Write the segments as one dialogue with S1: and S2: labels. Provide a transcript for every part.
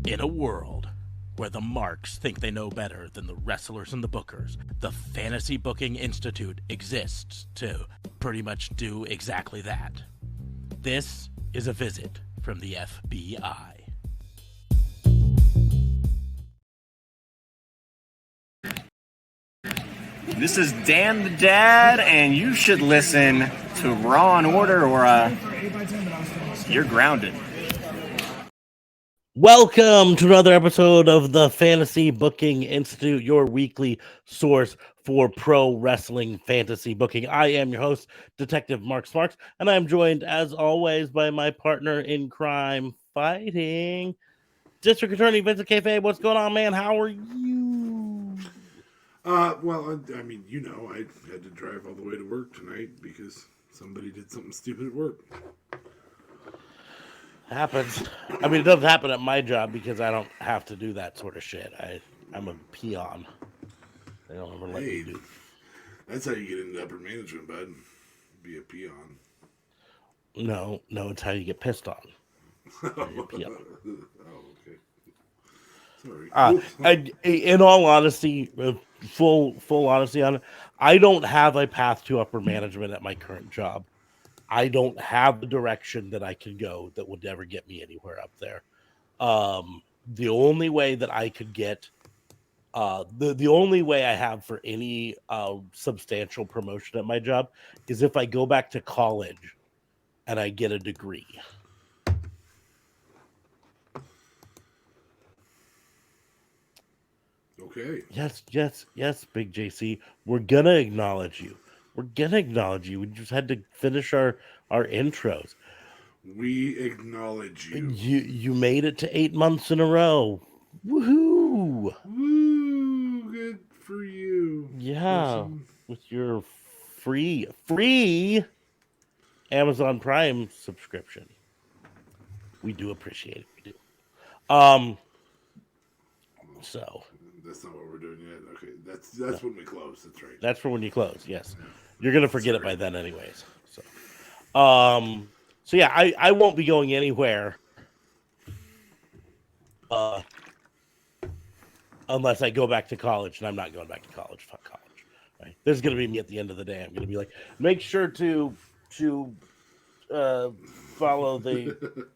S1: In a world where the marks think they know better than the wrestlers and the bookers, the Fantasy Booking Institute exists to pretty much do exactly that. This is a visit from the FBI.
S2: This is Dan the Dad, and you should listen to Raw and Order or you're grounded.
S1: Welcome to another episode of the Fantasy Booking Institute, your weekly source for pro wrestling fantasy booking. I am your host, Detective Mark Smarks, and I'm joined, as always, by my partner in crime fighting, District Attorney Vincent Kayfabe. What's going on, man? How are you?
S3: Well, I mean, I had to drive all the way to work tonight because somebody did something stupid at work.
S1: Happens. I mean, it doesn't happen at my job because I don't have to do that sort of shit. I'm a peon. They don't ever let me do.
S3: That's how you get into upper management, bud. Be a peon.
S1: No, it's how you get pissed on.
S3: Oh, okay. Sorry.
S1: In all honesty, full honesty on it, I don't have a path to upper management at my current job. I don't have a direction that I can go that would ever get me anywhere up there. The only way that I could get, the only way I have for any substantial promotion at my job is if I go back to college and I get a degree.
S3: Okay.
S1: Yes, Big JC. We're gonna acknowledge you. We just had to finish our intros.
S3: We acknowledge you.
S1: You made it to 8 months in a row. Woohoo!
S3: Woo! Good for you.
S1: Yeah, with your free Amazon Prime subscription. We do appreciate it. We do. So
S3: that's not what we're doing yet. Okay, that's when we close. That's right.
S1: That's for when you close. Yes, you're gonna forget it by then, anyways. So yeah, I won't be going anywhere unless I go back to college, and I'm not going back to college. Fuck college. Right? This is gonna be me at the end of the day. I'm gonna be like, make sure to follow the.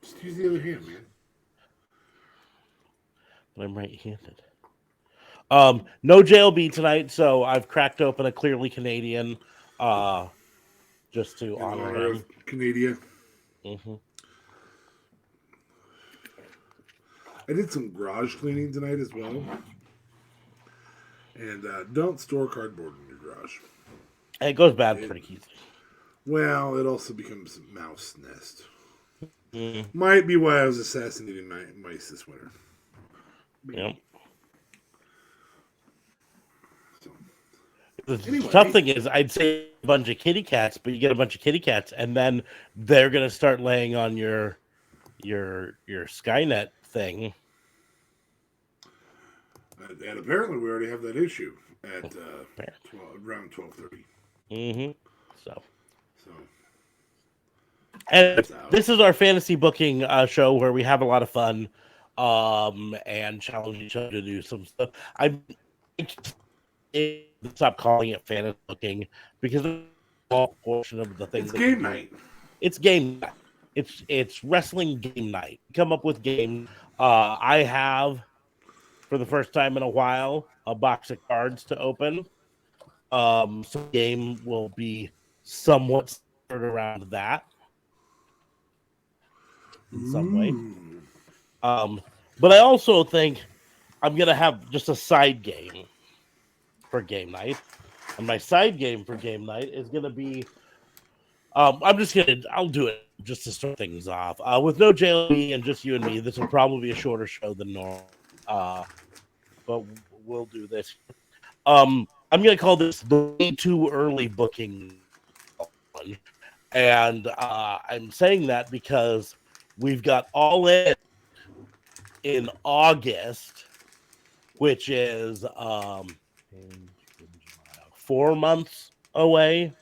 S3: Just use the other hand, man.
S1: But I'm right-handed. No JLB tonight, so I've cracked open a clearly Canadian, just to honor him.
S3: Canadian.
S1: Mm-hmm.
S3: I did some garage cleaning tonight as well. And don't store cardboard in your garage.
S1: It goes bad pretty easily.
S3: Well, it also becomes a mouse nest.
S1: Mm.
S3: Might be why I was assassinating mice this winter.
S1: Yep.
S3: So,
S1: the tough thing is, I'd say a bunch of kitty cats, but you get a bunch of kitty cats, and then they're gonna start laying on your Skynet thing.
S3: And apparently, we already have that issue at around 12:30.
S1: Mm-hmm. So. And this is our fantasy booking show where we have a lot of fun and challenge each other to do some stuff. I stop calling it fantasy booking because it's all portion of the thing.
S3: It's game night.
S1: It's game night. It's wrestling game night. Come up with games. I have, for the first time in a while, a box of cards to open. So the game will be somewhat centered around that. In some way. But I also think I'm going to have just a side game for game night. And my side game for game night is going to be, I'll do it just to start things off. With no JLB and just you and me, this will probably be a shorter show than normal. But we'll do this. I'm going to call this the way too early booking. And I'm saying that because we've got All in August, which is 4 months away.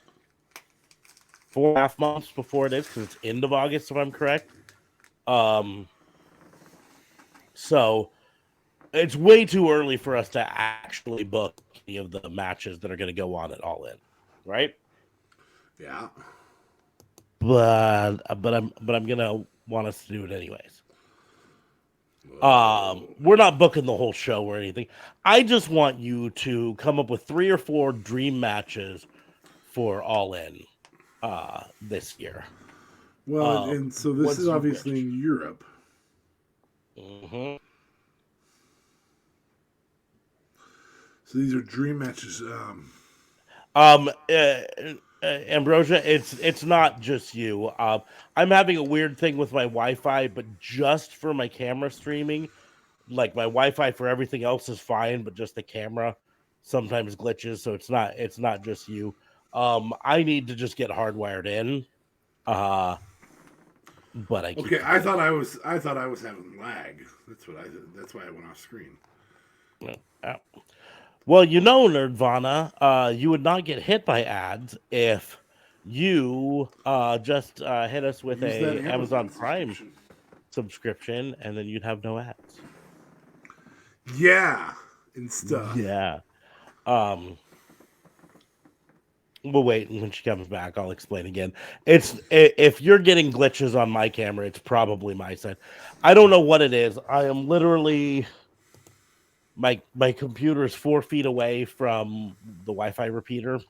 S1: 4.5 months before it is, because it's end of August, if I'm correct. So it's way too early for us to actually book any of the matches that are going to go on at All In, right?
S3: Yeah.
S1: But I'm gonna want us to do it anyways. We're not booking the whole show or anything. I just want you to come up with 3 or 4 dream matches for All In this year.
S3: Well, and so this
S1: once
S3: is
S1: you
S3: obviously
S1: wish.
S3: in Europe.
S1: Mm-hmm.
S3: So these are dream matches.
S1: Ambrosia, it's not just you. I'm having a weird thing with my Wi-Fi, but just for my camera streaming, like my Wi-Fi for everything else is fine, but just the camera sometimes glitches, so it's not just you. I need to just get hardwired in. But I keep
S3: Okay, I
S1: forgetting.
S3: thought I was having lag. That's why I went off screen.
S1: Uh, Well, Nerdvana, you would not get hit by ads if you just hit us with
S3: Use that
S1: a
S3: Amazon
S1: Amazon Prime
S3: subscription.
S1: subscription, and then you'd have no ads.
S3: Yeah, and stuff.
S1: Yeah. Um. We'll wait, and when she comes back, I'll explain again. If you're getting glitches on my camera, it's probably my side. I don't know what it is. I am literally my computer is 4 feet away from the Wi-Fi repeater.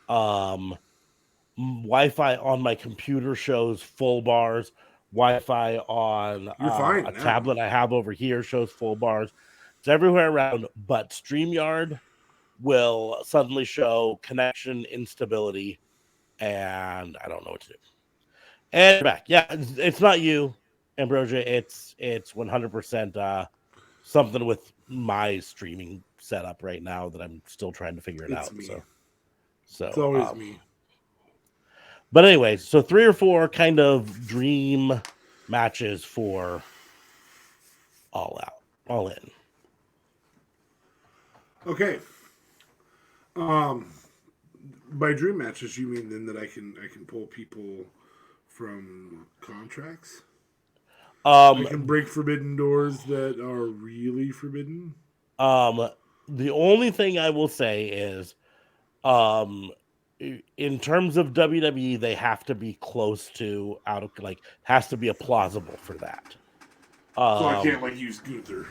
S1: Um, Wi-Fi on my computer shows full bars. Wi-Fi on
S3: You're fine
S1: a
S3: now.
S1: tablet I have over here shows full bars. It's everywhere around, but StreamYard will suddenly show connection instability, and I don't know what to do. And back, yeah, it's not you, Ambrosia. It's 100% something with my streaming setup right now that I'm still trying to figure it
S3: It's
S1: out.
S3: me.
S1: So
S3: It's always me.
S1: But anyways, so 3 or 4 kind of dream matches for All Out, All In.
S3: Okay. By dream matches, you mean then that I can pull people from contracts? I can break forbidden doors that are really forbidden.
S1: The only thing I will say is, um, in terms of WWE, they have to be close to out of like has to be a plausible for that.
S3: So I can't like use Gunther.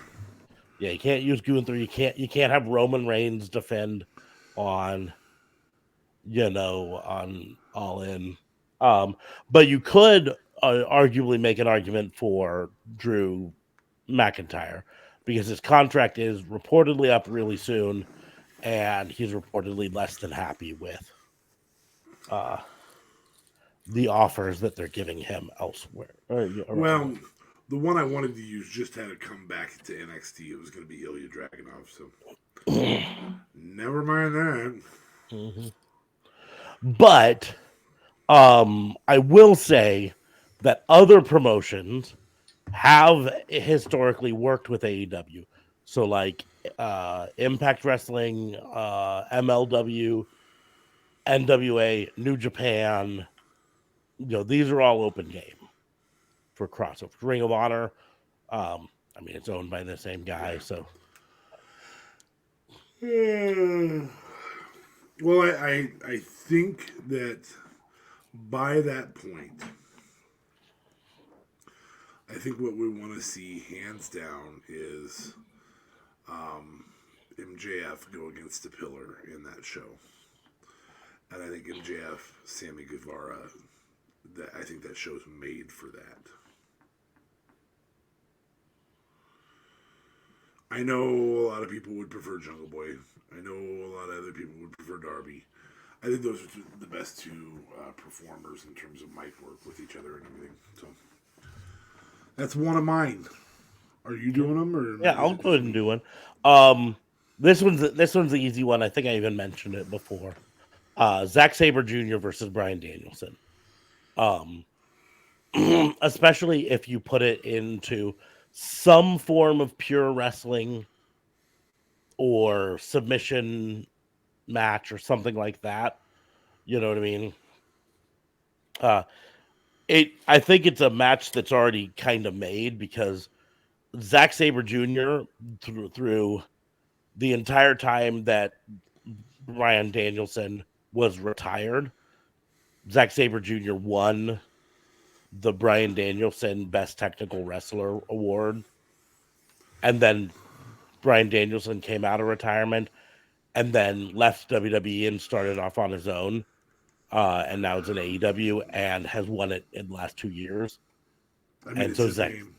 S1: Yeah, you can't use Gunther. You can't have Roman Reigns defend on on All In. But you could arguably make an argument for Drew McIntyre because his contract is reportedly up really soon, and he's reportedly less than happy with uh, the offers that they're giving him elsewhere.
S3: Well, the one I wanted to use just had to come back to NXT. It was going to be Ilya Dragunov, so never mind that.
S1: Mm-hmm. But I will say that other promotions have historically worked with AEW. So like Impact Wrestling, MLW, NWA, New Japan, these are all open game for crossover. Ring of Honor, I mean it's owned by the same guy, so
S3: Well, I think that by that point, I think what we want to see hands down is MJF go against the Pillar in that show, and I think MJF Sammy Guevara. That I think that show's made for that. I know a lot of people would prefer Jungle Boy. I know a lot of other people would prefer Darby. I think those are the best two performers in terms of mic work with each other and everything. So that's one of mine. Are you doing them or?
S1: yeah, I'll go ahead and do one. This one's the easy one. I think I even mentioned it before. Zack Sabre Jr. versus Bryan Danielson. Especially if you put it into some form of pure wrestling or submission match or something like that. You know what I mean? I think it's a match that's already kind of made because Zack Sabre Jr. through the entire time that Bryan Danielson was retired, Zack Sabre Jr. won the Bryan Danielson Best Technical Wrestler Award, and then Bryan Danielson came out of retirement and then left WWE and started off on his own, and now it's in AEW and has won it in the last 2 years.
S3: I mean,
S1: And
S3: it's
S1: so
S3: his name.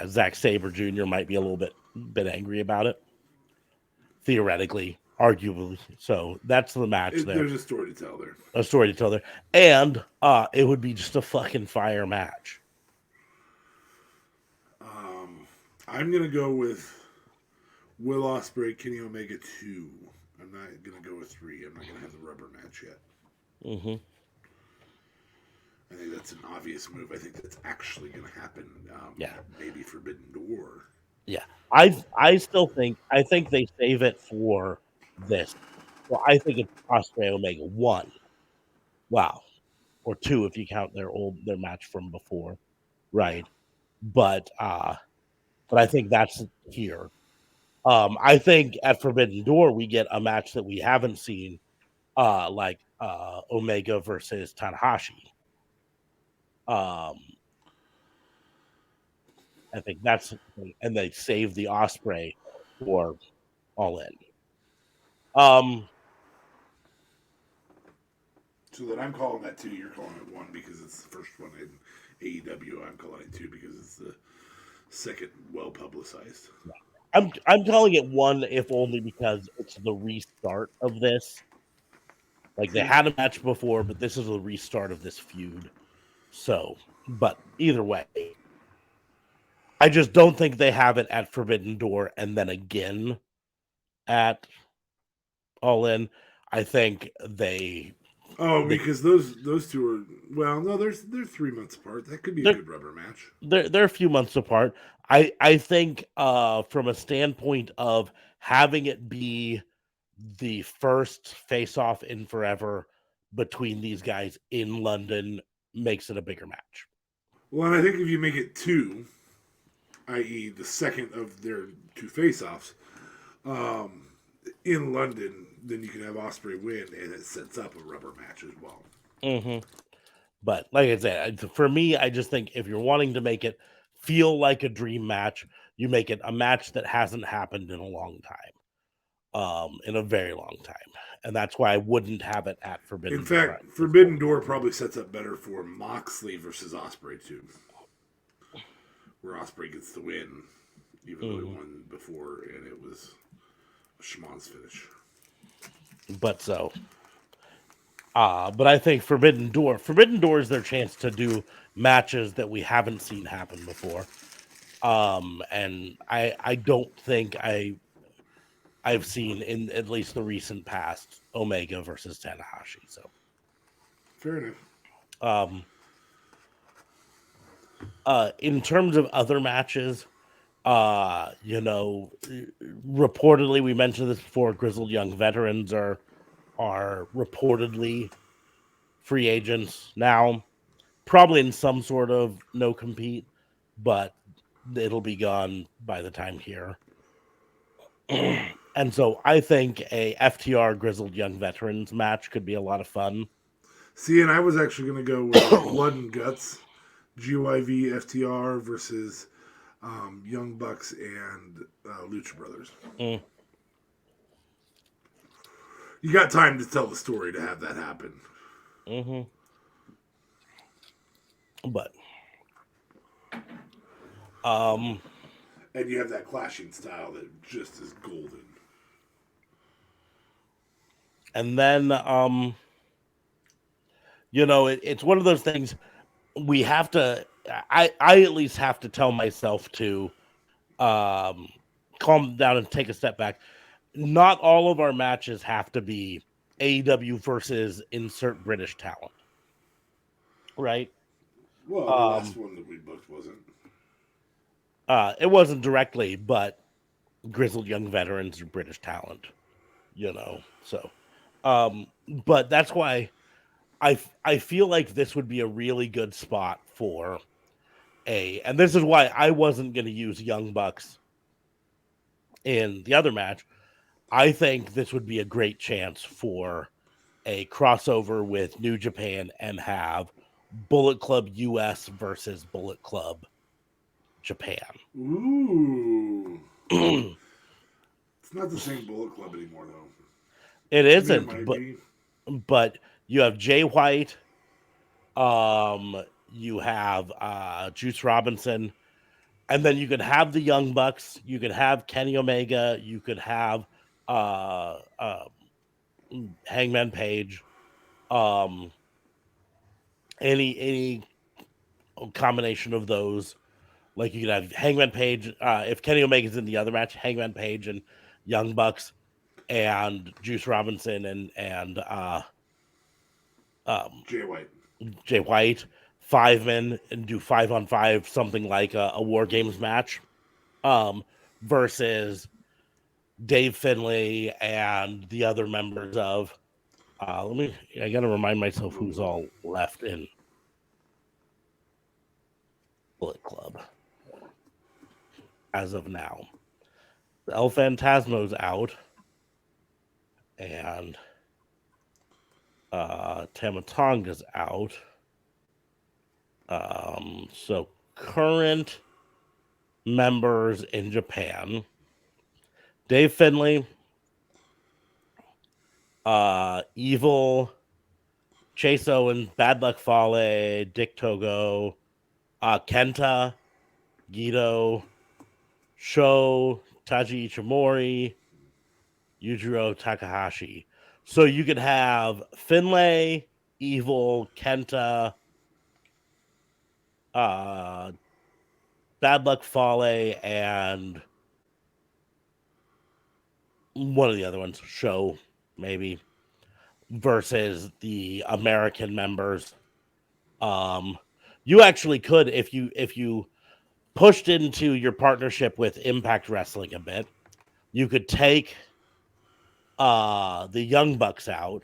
S1: Zack Sabre Jr. might be a little bit angry about it, theoretically, arguably. So that's the match there.
S3: There's a story to tell there.
S1: A story to tell there, and it would be just a fucking fire match.
S3: I'm gonna go with Will Ospreay, Kenny Omega 2. I'm not gonna go with 3. I'm not gonna have the rubber match yet.
S1: Mm-hmm.
S3: I think that's an obvious move. I think that's actually gonna happen.
S1: Yeah.
S3: Maybe Forbidden Door.
S1: Yeah, I still think they save it for this. Well, I think it's Osprey Omega 1. Wow, or 2 if you count their match from before, right? But I think that's here. I think at Forbidden Door we get a match that we haven't seen, like Omega versus Tanahashi. I think that's, and they save the Osprey for All In.
S3: So that I'm calling that 2. You're calling it 1 because it's the first one in AEW. I'm calling it 2 because it's the second well publicized.
S1: I'm calling it 1 if only because it's the restart of this. Like they had a match before, but this is the restart of this feud. So, but either way, I just don't think they have it at Forbidden Door and then again at All In. I think
S3: because those two are, well, no, they're 3 months apart. That could be a good rubber match.
S1: They're a few months apart. I think from a standpoint of having it be the first face off in forever between these guys in London makes it a bigger match.
S3: Well, and I think if you make it 2, i.e., the second of their 2 face offs, in London, then you can have Osprey win, and it sets up a rubber match as well.
S1: Mm-hmm. But like I said, for me, I just think if you're wanting to make it feel like a dream match, you make it a match that hasn't happened in a long time, in a very long time, and that's why I wouldn't have it at Forbidden.
S3: In fact, Forbidden Door probably sets up better for Moxley versus Osprey too, where Osprey gets the win, even though he won before, and it was a schmonz finish.
S1: But I think Forbidden Door is their chance to do matches that we haven't seen happen before. And I don't think I've seen in at least the recent past Omega versus Tanahashi. So
S3: fair enough.
S1: In terms of other matches, reportedly we mentioned this before, Grizzled Young Veterans are reportedly free agents now, probably in some sort of no compete, but it'll be gone by the time here. And so I think a FTR Grizzled Young Veterans match could be a lot of fun.
S3: See, and I was actually going to go with Blood and Guts, GYV FTR versus Young Bucks and Lucha Brothers. You got time to tell the story to have that happen.
S1: Mm-hmm. But
S3: and you have that clashing style that just is golden.
S1: And then it's one of those things we have to I at least have to tell myself to calm down and take a step back. Not all of our matches have to be AEW versus insert British talent, right?
S3: Well, the last one that we booked wasn't.
S1: It wasn't directly, but Grizzled Young Veterans are British talent, So, but that's why I feel like this would be a really good spot for and this is why I wasn't going to use Young Bucks in the other match. I think this would be a great chance for a crossover with New Japan and have Bullet Club US versus Bullet Club Japan.
S3: Ooh.
S1: It
S3: It's not the same Bullet Club anymore, though.
S1: isn't, but you have Jay White, you have Juice Robinson, and then you could have the Young Bucks, you could have Kenny Omega, you could have uh, uh, Hangman Page, um, any combination of those. Like you could have Hangman Page, if Kenny Omega's in the other match, Hangman Page and Young Bucks and Juice Robinson and
S3: Jay White.
S1: Jay White, 5 men, and do 5-on-5, something like a War Games match, versus Dave Finlay and the other members of. I gotta remind myself who's all left in Bullet Club as of now. El Phantasmo's out, and Tamatonga's out. So current members in Japan: Dave Finlay, Evil, Chase Owens, Bad Luck Fale, Dick Togo, Kenta, Guido, Sho, Taji Ichimori, Yujiro Takahashi. So you could have Finlay, Evil, Kenta, Bad Luck Fale, and one of the other ones, Sho, maybe, versus the American members. You actually could, if you pushed into your partnership with Impact Wrestling a bit, you could take the Young Bucks out,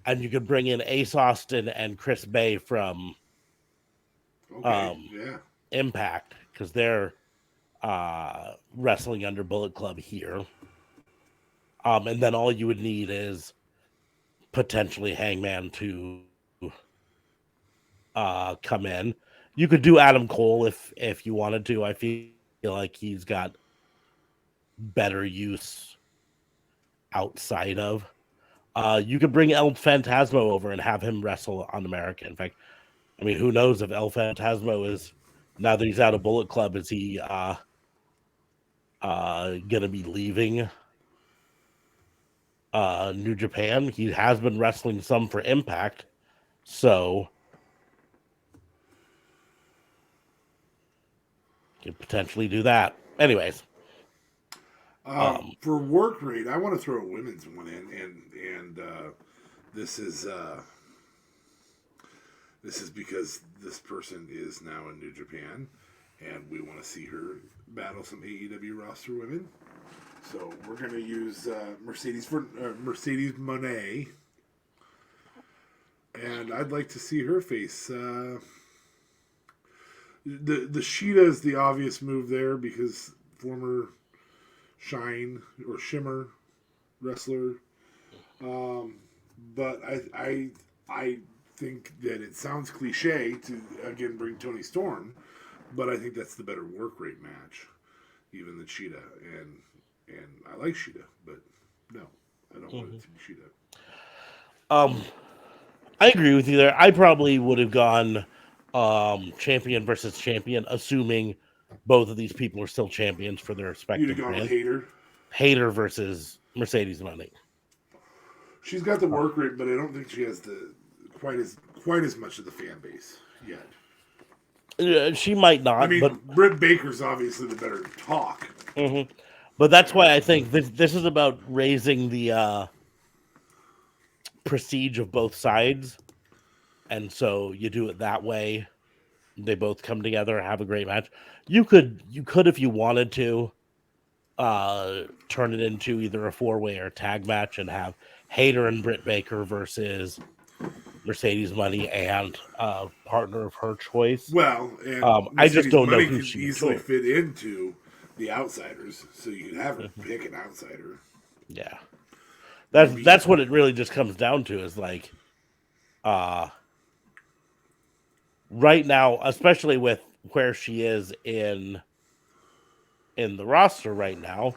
S1: and you could bring in Ace Austin and Chris Bay from Impact, because they're wrestling under Bullet Club here. And then all you would need is potentially Hangman to come in. You could do Adam Cole if you wanted to. I feel like he's got better use outside of. You could bring El Phantasmo over and have him wrestle on America. In fact, I mean, who knows if El Phantasmo is, now that he's out of Bullet Club, is he gonna be leaving New Japan? He has been wrestling some for Impact, so could potentially do that. Anyways,
S3: for work rate, I want to throw a women's one in, and this is because this person is now in New Japan, and we want to see her battle some AEW roster women. So we're going to use Mercedes Moné, and I'd like to see her face. The Sheeta is the obvious move there because former Shine or Shimmer wrestler, but I think that it sounds cliche to again bring Tony Storm, but I think that's the better work rate match, even than Sheeta, and I like Sheeta, but no, I don't want it to be Sheeta.
S1: I agree with you there. I probably would have gone champion versus champion, assuming both of these people are still champions for their respective
S3: You'd have gone with
S1: brand. Hater versus Mercedes Moné.
S3: She's got the work rate, but I don't think she has the quite as much of the fan base yet.
S1: She might not.
S3: I mean,
S1: but
S3: Britt Baker's obviously the better talk.
S1: But that's why I think this is about raising the prestige of both sides, and so you do it that way. They both come together, have a great match. You could, if you wanted to, turn it into either a 4-way or a tag match and have Hayter and Britt Baker versus Mercedes money and partner of her choice.
S3: Well, and
S1: I just
S3: Mercedes
S1: don't know
S3: money
S1: who
S3: can
S1: she would
S3: easily
S1: choose.
S3: fit into the outsiders, so you can have her
S1: Mhm.
S3: pick an outsider.
S1: Yeah,
S3: Maybe.
S1: that's what it really just comes down to is like, uh, right now, especially with where she is in the roster right now,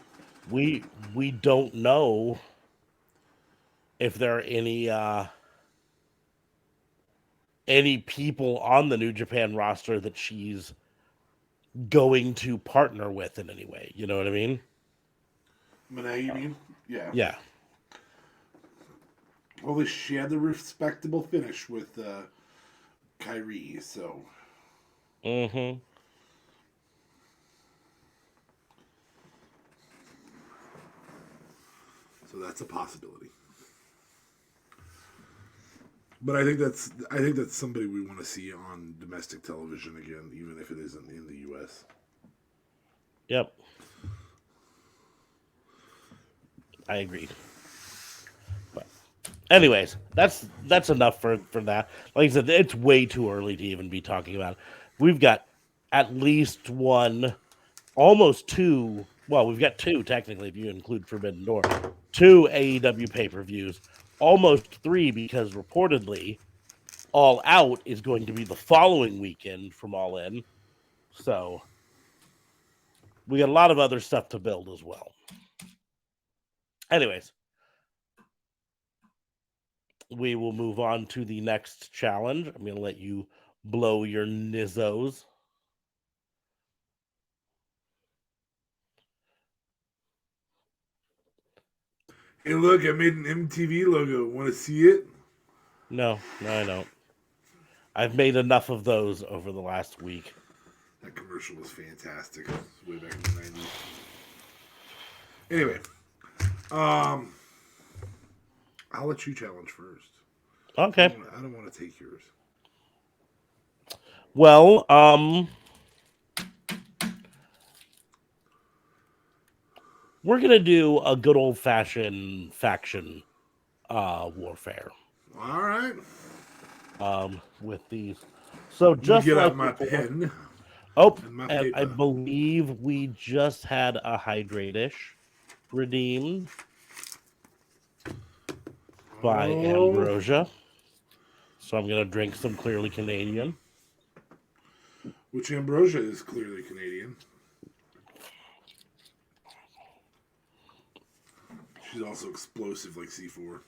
S1: we don't know if there are any people on the New Japan roster that she's going to partner with in any way. You know what I mean?
S3: Monet, you mean? Yeah.
S1: Yeah.
S3: Well, at least she had the respectable finish with Kyrie, so
S1: Mm-hmm.
S3: that's a possibility. But I think that's somebody we want to see on domestic television again, even if it isn't in the U.S.
S1: Yep. I agree. But anyways, that's enough for that. Like I said, it's way too early to even be talking about it. We've got at least one, almost two. Well, we've got two technically if you include Forbidden Door. Two AEW pay-per-views, almost three because reportedly All Out is going to be the following weekend from All In. So we got a lot of other stuff to build as well. Anyways, we will move on to the next challenge. I'm going to let you blow your nizzos.
S3: Hey, look, I made an MTV logo. Want to see it?
S1: No, I don't. I've made enough of those over the last week.
S3: That commercial was fantastic. Way back in the 90s. Anyway, I'll let you challenge first.
S1: Okay.
S3: I don't want to take yours.
S1: Well, we're gonna do a good old fashioned faction warfare.
S3: All right.
S1: With these. So
S3: I'm gonna
S1: just
S3: get out
S1: like
S3: my
S1: before.
S3: pen
S1: Oh,
S3: and my
S1: and I
S3: paper.
S1: believe we just had a Hydrate-ish redeemed by
S3: Oh,
S1: Ambrosia. So I'm gonna drink some Clearly Canadian.
S3: which Ambrosia is clearly Canadian. She's also explosive like C4.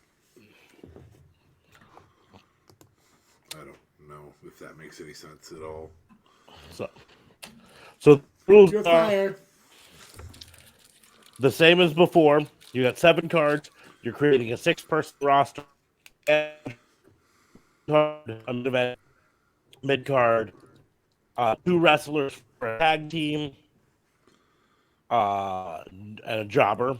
S3: I don't know if that makes any sense at all.
S1: So the rules
S3: You're
S1: are
S3: fired.
S1: the same as before. You got 7 cards. You're creating a 6-person roster. Mid card, 2 wrestlers for a tag team, and a jobber.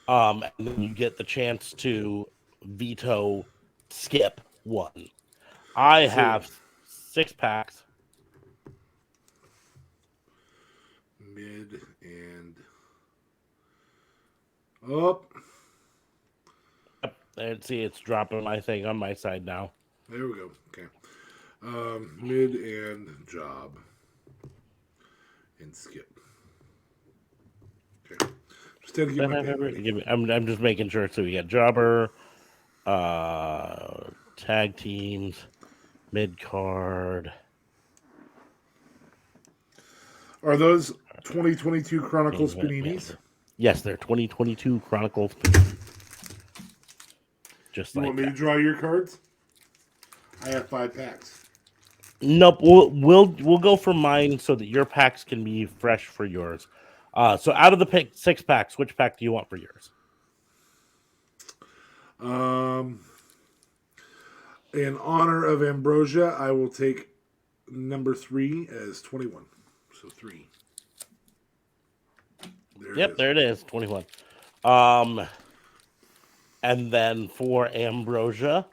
S1: And then you get the chance to veto skip one. I
S3: So
S1: have 6 packs.
S3: mid and up.
S1: And see, it's dropping my thing on my side now.
S3: There we go. Okay. Mid and job and skip. Okay. Just had to get my pen ready.
S1: I'm just making sure. So we got jobber, tag teams, mid card.
S3: Are those 2022 Chronicles Paninis?
S1: Yes, they're 2022 Chronicles. Just
S3: You
S1: like
S3: want me
S1: that.
S3: to draw your cards? I have 5 packs.
S1: Nope. We'll go for mine so that your packs can be fresh for yours. So out of the 6 packs, which pack do you want for yours?
S3: In honor of Ambrosia, I will take number 3 as 21. So 3.
S1: There it is, 21. And then for Ambrosia,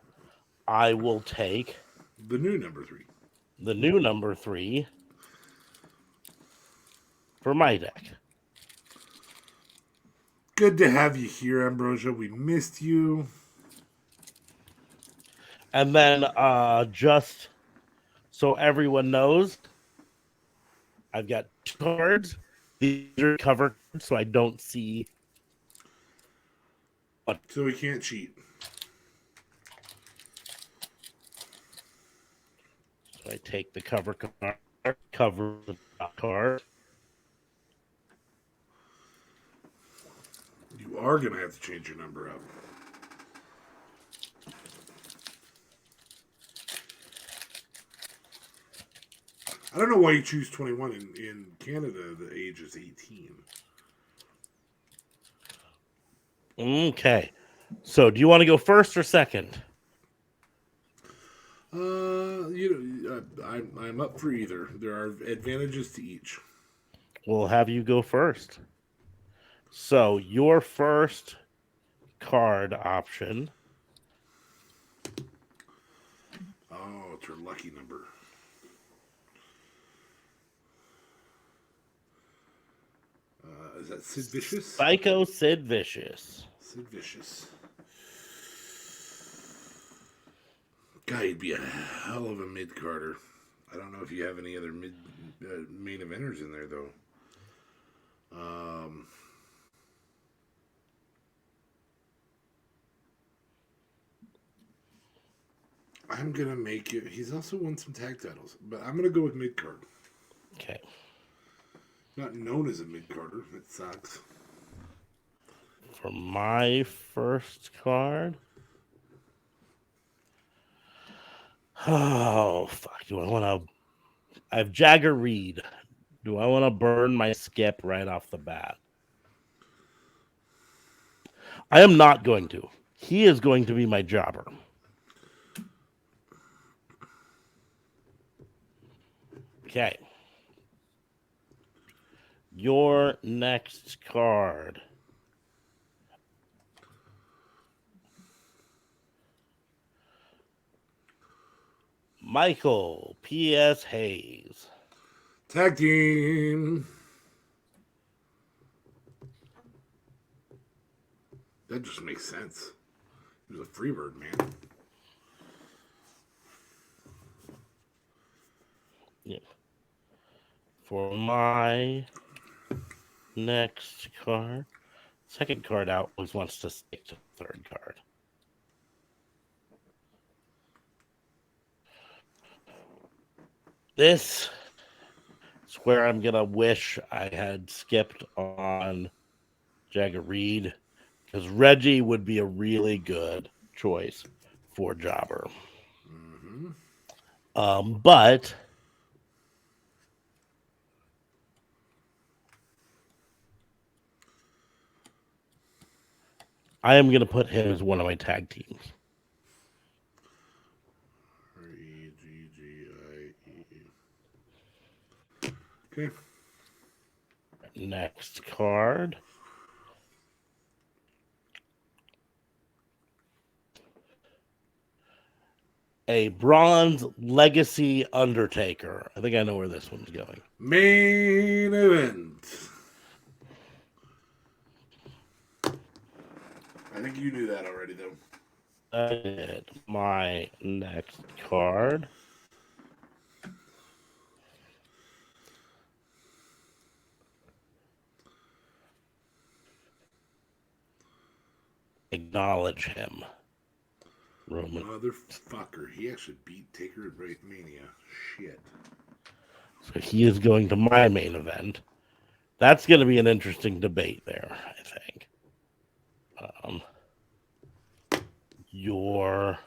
S1: I will take
S3: The new number 3.
S1: the new number 3 for my deck.
S3: Good to have you here, Ambrosia. We missed you.
S1: And then just so everyone knows, I've got 2 cards. These are cover cards, so I don't see.
S3: So we can't cheat.
S1: So I take the cover card, cover the top card.
S3: You are going to have to change your number up. I don't know why you choose 21. In Canada, the age is 18.
S1: Okay. So do you want to go first or second?
S3: I'm up for either. There are advantages to each.
S1: We'll have you go first. So your first card option.
S3: Oh, it's her lucky number. Is that Sid Vicious?
S1: Psycho Sid Vicious.
S3: Sid Vicious. God, he'd be a hell of a mid-carder. I don't know if you have any other main eventers in there, though. I'm going to make it... He's also won some tag titles, but I'm going to go with mid-card.
S1: Okay.
S3: Not known as a mid-carder. It sucks.
S1: For my first card. Oh, fuck. Do I want to... I have Jagger Reed. Do I want to burn my skip right off the bat? I am not going to. He is going to be my jobber. Okay. Your next card. Michael P.S. Hayes.
S3: Tag team. That just makes sense. He was a freebird, man.
S1: Yeah. For my next card, second card out always wants to stick to the third card. This is where I'm gonna wish I had skipped on Jagger Reed, because Reggie would be a really good choice for jobber. But I am going to put him as one of my tag teams.
S3: R-E-G-G-I-E. Okay.
S1: Next card. A Bronze Legacy Undertaker. I think I know where this one's going.
S3: Main event. I think you knew that already, though.
S1: I did. My next card. Acknowledge him. Roman.
S3: Motherfucker. He actually beat Taker at Mania. Shit.
S1: So he is going to my main event. That's going to be an interesting debate there, I think. Your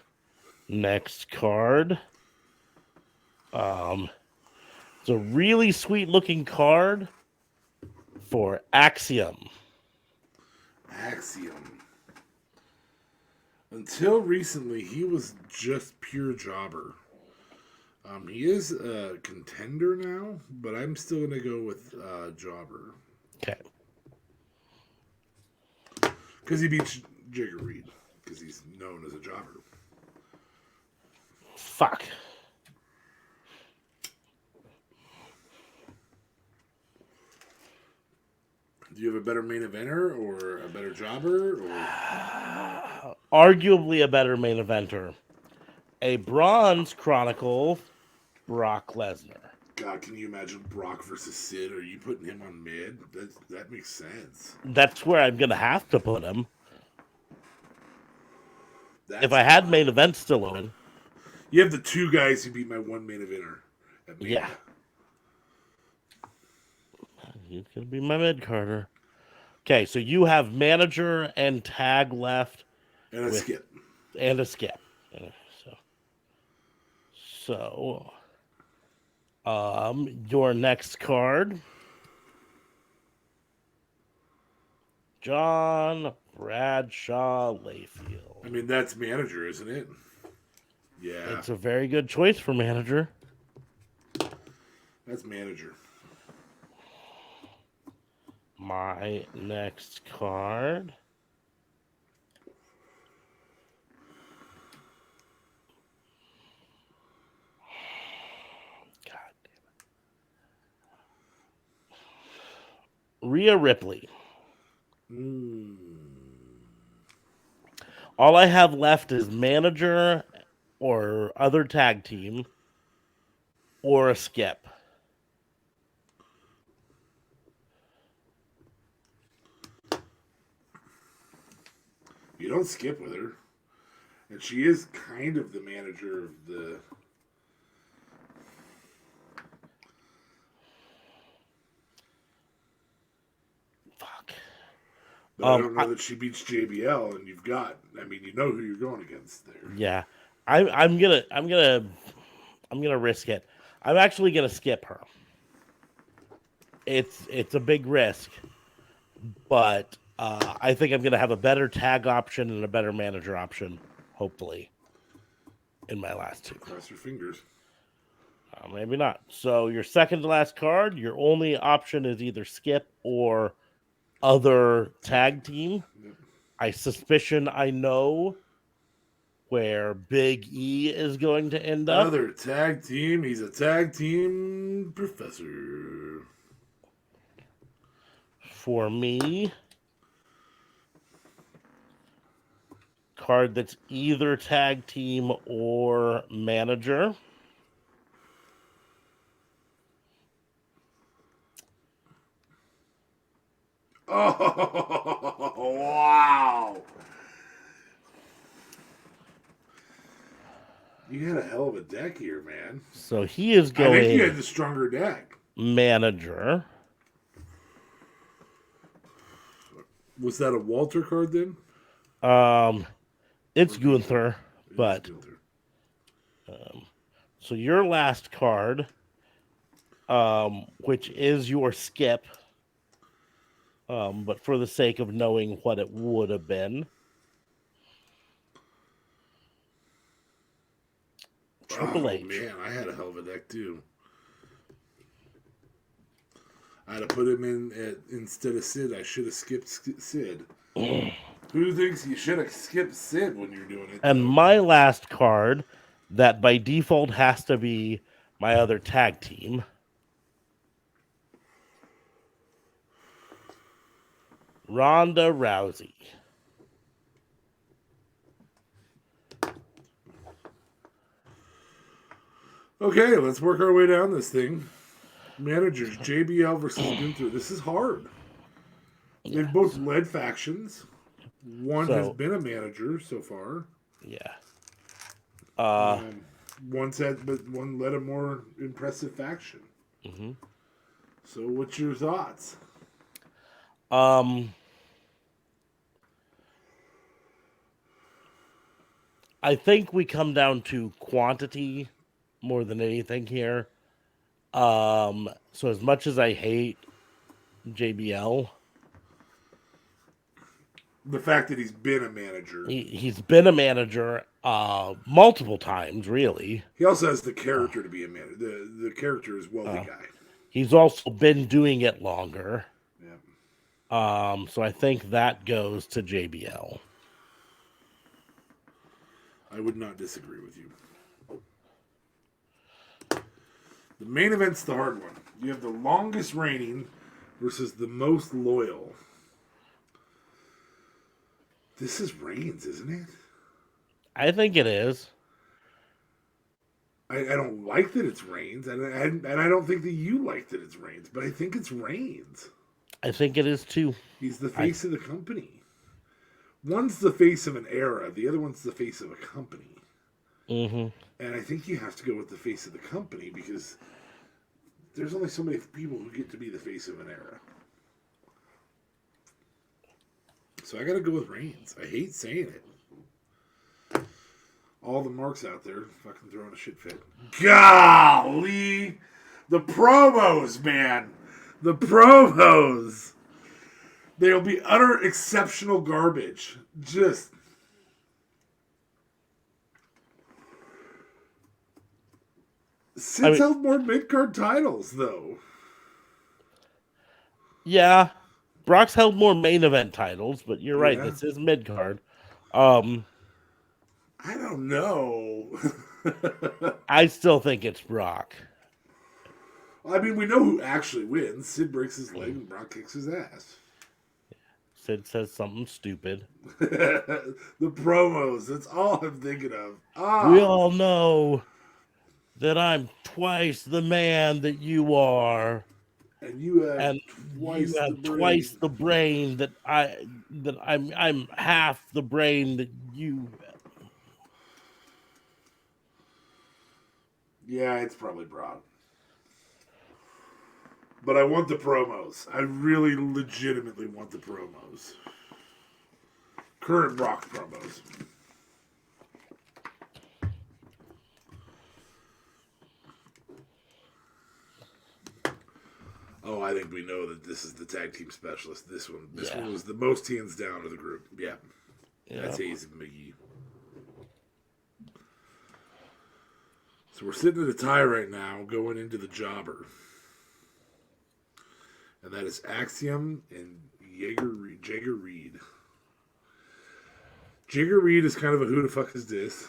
S1: next card. It's a really sweet looking card for Axiom.
S3: Axiom. Until recently, he was just pure jobber. He is a contender now, but I'm still going to go with jobber.
S1: Okay.
S3: Because he beats Jagger Reed. Because he's known as a jobber.
S1: Fuck.
S3: Do you have a better main eventer or a better jobber? Or...
S1: Arguably a better main eventer. A Bronze Chronicle, Brock Lesnar.
S3: God, can you imagine Brock versus Sid? Are you putting him on mid? That makes sense.
S1: That's where I'm going to have to put him.
S3: That's
S1: If I had
S3: fun.
S1: main event still on.
S3: You have the two guys who beat my one main eventer at Mania.
S1: Yeah. He's going to be my mid-carder. Okay, so you have manager and tag left.
S3: And a skip.
S1: And a skip. Your next card, John Bradshaw Layfield.
S3: I mean, that's manager, isn't it? Yeah.
S1: It's a very good choice for manager.
S3: That's manager.
S1: My next card. God damn it. Rhea Ripley. All I have left is manager or other tag team or a skip.
S3: You don't skip with her. And she is kind of the manager of the...
S1: Fuck.
S3: But I don't know that she beats JBL, and you've got... I mean, you know who you're going against there.
S1: Yeah. I'm gonna risk it. I'm actually gonna skip her. It's a big risk, but I think I'm gonna have a better tag option and a better manager option, hopefully, in my last two.
S3: Cross your fingers.
S1: Maybe not. So your second to last card, your only option is either skip or other tag team.
S3: Yep.
S1: I suspicion I know where Big E is going to end up.
S3: Other tag team. He's a tag team professor.
S1: For me, card that's either tag team or manager.
S3: Oh, wow. You had a hell of a deck here, man.
S1: So he is
S3: I
S1: going
S3: think you had the stronger deck.
S1: manager.
S3: Was that a Walter card then?
S1: It's Gunther, but so your last card, which is your skip, but for the sake of knowing what it would have been, Triple H.
S3: Man, I had a hell of a deck too. I had to put him in instead of Sid. I should have skipped Sid. Who thinks you should have skipped Sid when you're doing it?
S1: And my last card, that by default has to be my other tag team. Ronda Rousey.
S3: Okay, let's work our way down this thing. Managers, JBL versus Gunther. This is hard. They've both led factions. One has been a manager so far.
S1: Yeah.
S3: One led a more impressive faction.
S1: Mm-hmm.
S3: So, what's your thoughts?
S1: I think we come down to quantity more than anything here. So as much as I hate JBL,
S3: the fact that he's been a manager.
S1: He's been a manager multiple times, really.
S3: He also has the character to be a manager. The character is wealthy guy.
S1: He's also been doing it longer.
S3: Yeah.
S1: So I think that goes to JBL.
S3: I would not disagree with you. The main event's the hard one. You have the longest reigning versus the most loyal. This is Reigns, isn't it?
S1: I think it is.
S3: I don't like that it's Reigns, and I don't think that you like that it's Reigns, but I think it's Reigns.
S1: I think it is too.
S3: He's the face of the company. One's the face of an era, the other one's the face of a company.
S1: Mm-hmm.
S3: And I think you have to go with the face of the company because there's only so many people who get to be the face of an era. So I got to go with Reigns. I hate saying it. All the marks out there fucking throwing a shit fit. Golly! The promos, man! The promos! They'll be utter exceptional garbage. Just... Sid's held more mid-card titles, though.
S1: Yeah. Brock's held more main event titles, but you're right. This is mid-card.
S3: I don't know.
S1: I still think it's Brock.
S3: I mean, we know who actually wins. Sid breaks his leg and Brock kicks his ass.
S1: Sid says something stupid.
S3: The promos, that's all I'm thinking of.
S1: We all know that I'm twice the man that you are.
S3: And you have
S1: twice the brain that I'm half the brain that you.
S3: Yeah, it's probably Brock. But I want the promos. I really legitimately want the promos. Current Brock promos. Oh, I think we know that this is the tag team specialist. This one was the most hands down of the group. Yeah. That's Hayes and McGee. So we're sitting at a tie right now going into the jobber. And that is Axiom and Jaeger Reed. Jaeger Reed is kind of a who the fuck is this?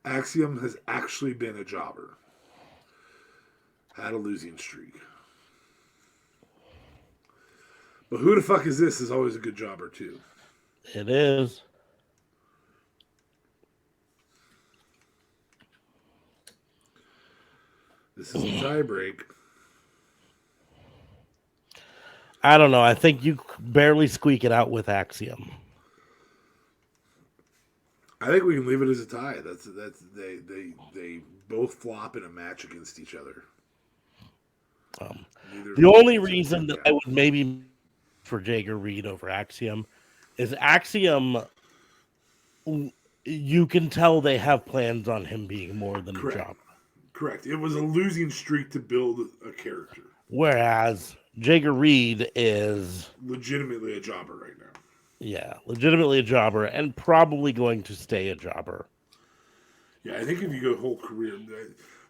S3: Axiom has actually been a jobber. Had a losing streak. But who the fuck is this is always a good jobber too.
S1: It is.
S3: This is a tie break.
S1: I don't know. I think you barely squeak it out with Axiom.
S3: I think we can leave it as a tie. They both flop in a match against each other.
S1: The only reason that I would maybe for Jaeger Reed over Axiom is Axiom. You can tell they have plans on him being more than a jobber.
S3: Correct. It was a losing streak to build a character.
S1: Whereas Jaeger Reed is
S3: legitimately a jobber right now.
S1: Yeah, legitimately a jobber and probably going to stay a jobber.
S3: Yeah, I think if you go whole career,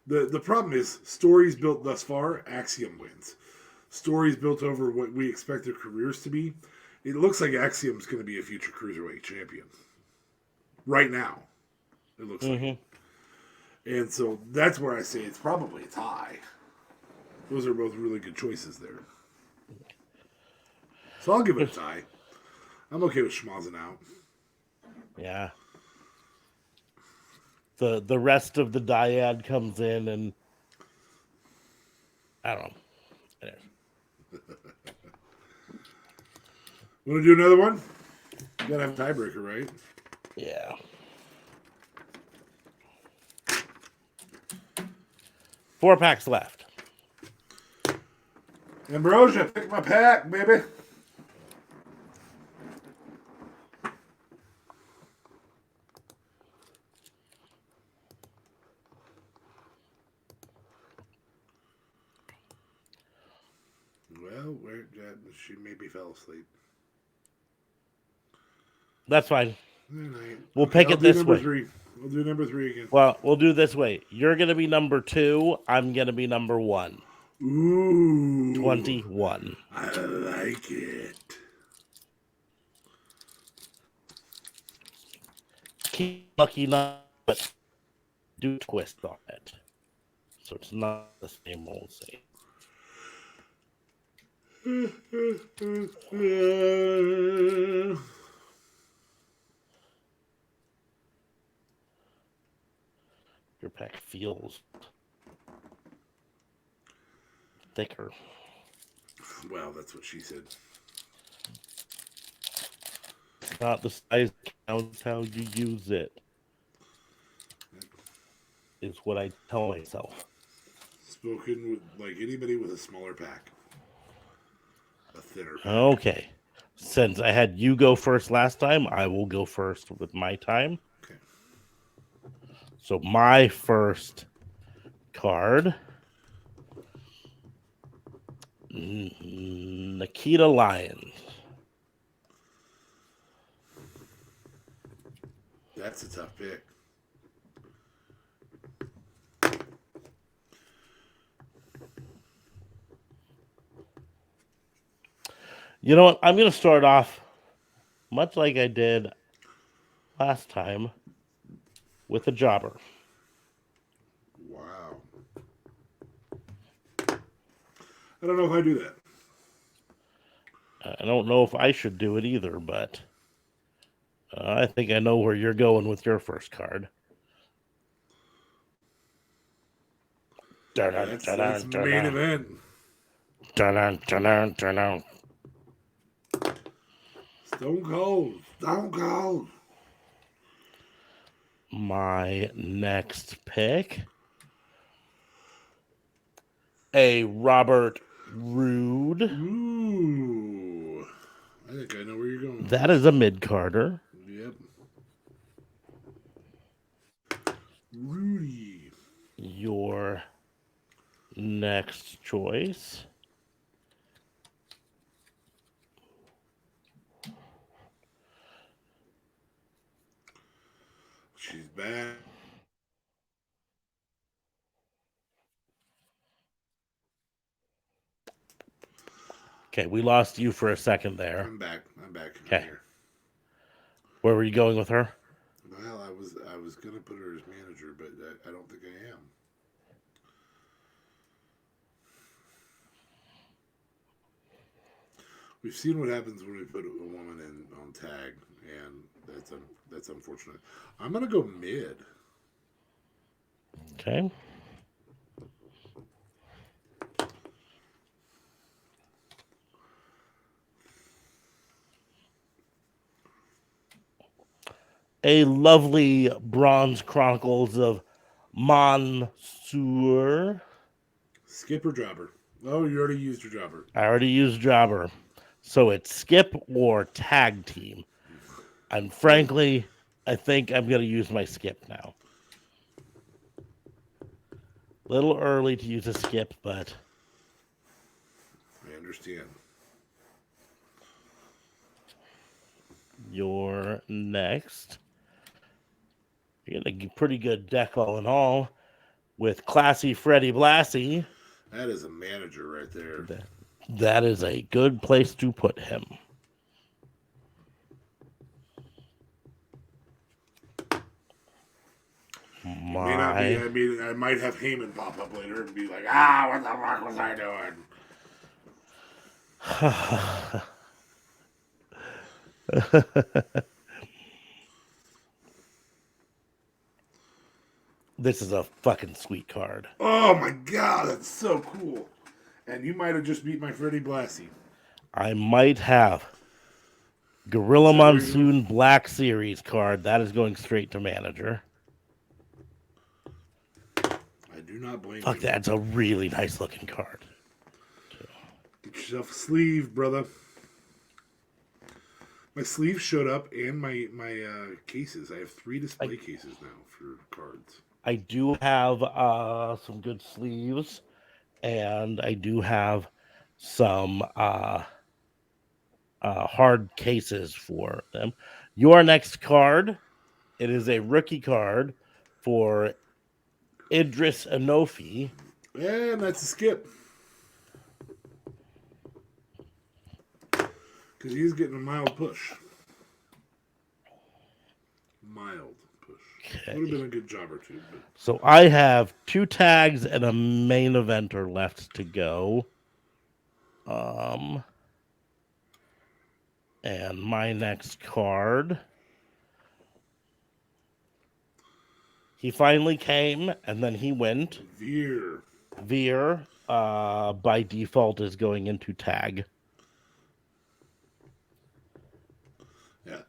S3: the problem is stories built thus far, Axiom wins. Stories built over what we expect their careers to be. It looks like Axiom's going to be a future cruiserweight champion. Right now, it looks like. And so that's where I say it's probably a tie. Those are both really good choices there. So I'll give it a tie. I'm okay with schmozzing out.
S1: Yeah. The rest of the dyad comes in and I don't know.
S3: Want to do another one? You gotta have a tiebreaker, right?
S1: Yeah. Four packs left.
S3: Ambrosia, pick my pack, baby. Well, she maybe fell asleep.
S1: That's fine.
S3: Right.
S1: We'll pick it this way.
S3: Three. We'll do number 3 again.
S1: Well, we'll do this way. You're going to be number 2. I'm going to be number 1.
S3: Ooh.
S1: 21.
S3: I like it.
S1: Keep lucky not, but do a twist on it. So it's not the same old same. Your pack feels thicker.
S3: Well, that's what she said.
S1: Not the size counts, how you use it. Is what I tell myself.
S3: Spoken with like anybody with a smaller pack. A thinner pack.
S1: Okay. Since I had you go first last time, I will go first with my time.
S3: Okay.
S1: So my first card, Nikita Lyons.
S3: That's a tough pick.
S1: You know what? I'm going to start off much like I did last time with a jobber.
S3: Wow. I don't know if I do that.
S1: I don't know if I should do it either, but I think I know where you're going with your first card.
S3: That's main event. Stone Cold. Stone Cold.
S1: My next pick, a Robert Roode.
S3: Ooh. I think I know where you're going.
S1: That is a mid-carder.
S3: Yep. Rudy.
S1: Your next choice,
S3: She's back.
S1: okay, we lost you for a second there.
S3: I'm back. I'm
S1: Okay.
S3: here.
S1: Where were you going with her?
S3: Well, I was gonna put her as manager, but I don't think I am. We've seen what happens when we put a woman in on tag, and that's unfortunate. I'm gonna go mid.
S1: Okay. A lovely Bronze Chronicles of Monsieur.
S3: Skip or jobber? Oh, you already used your jobber.
S1: I already used jobber. So it's skip or tag team. And frankly, I think I'm going to use my skip now. Little early to use a skip, but
S3: I understand.
S1: you're next. You're getting a pretty good deck all in all with Classy Freddie Blassie.
S3: That is a manager right there.
S1: That is a good place to put him.
S3: May not be. I mean, I might have Heyman pop up later and be like, what the fuck was I doing?
S1: This is a fucking sweet card.
S3: Oh my god, that's so cool. And you might have just beat my Freddie Blassie.
S1: I might have. Gorilla Monsoon Black Series card. That is going straight to manager.
S3: I do not blame you.
S1: Fuck, that's a really nice looking card.
S3: Get yourself a sleeve, brother. My sleeves showed up and my cases. I have 3 display cases now for cards.
S1: I do have some good sleeves, and I do have some hard cases for them. Your next card, it is a rookie card for Idris Anofi.
S3: And that's a skip. Because he's getting a mild push. Mild push.
S1: Okay.
S3: Would have been a good job or two. But...
S1: So I have 2 tags and a main eventer left to go. And my next card He finally came, and then he went.
S3: Veer.
S1: Veer, by default, is going into tag.
S3: Yeah.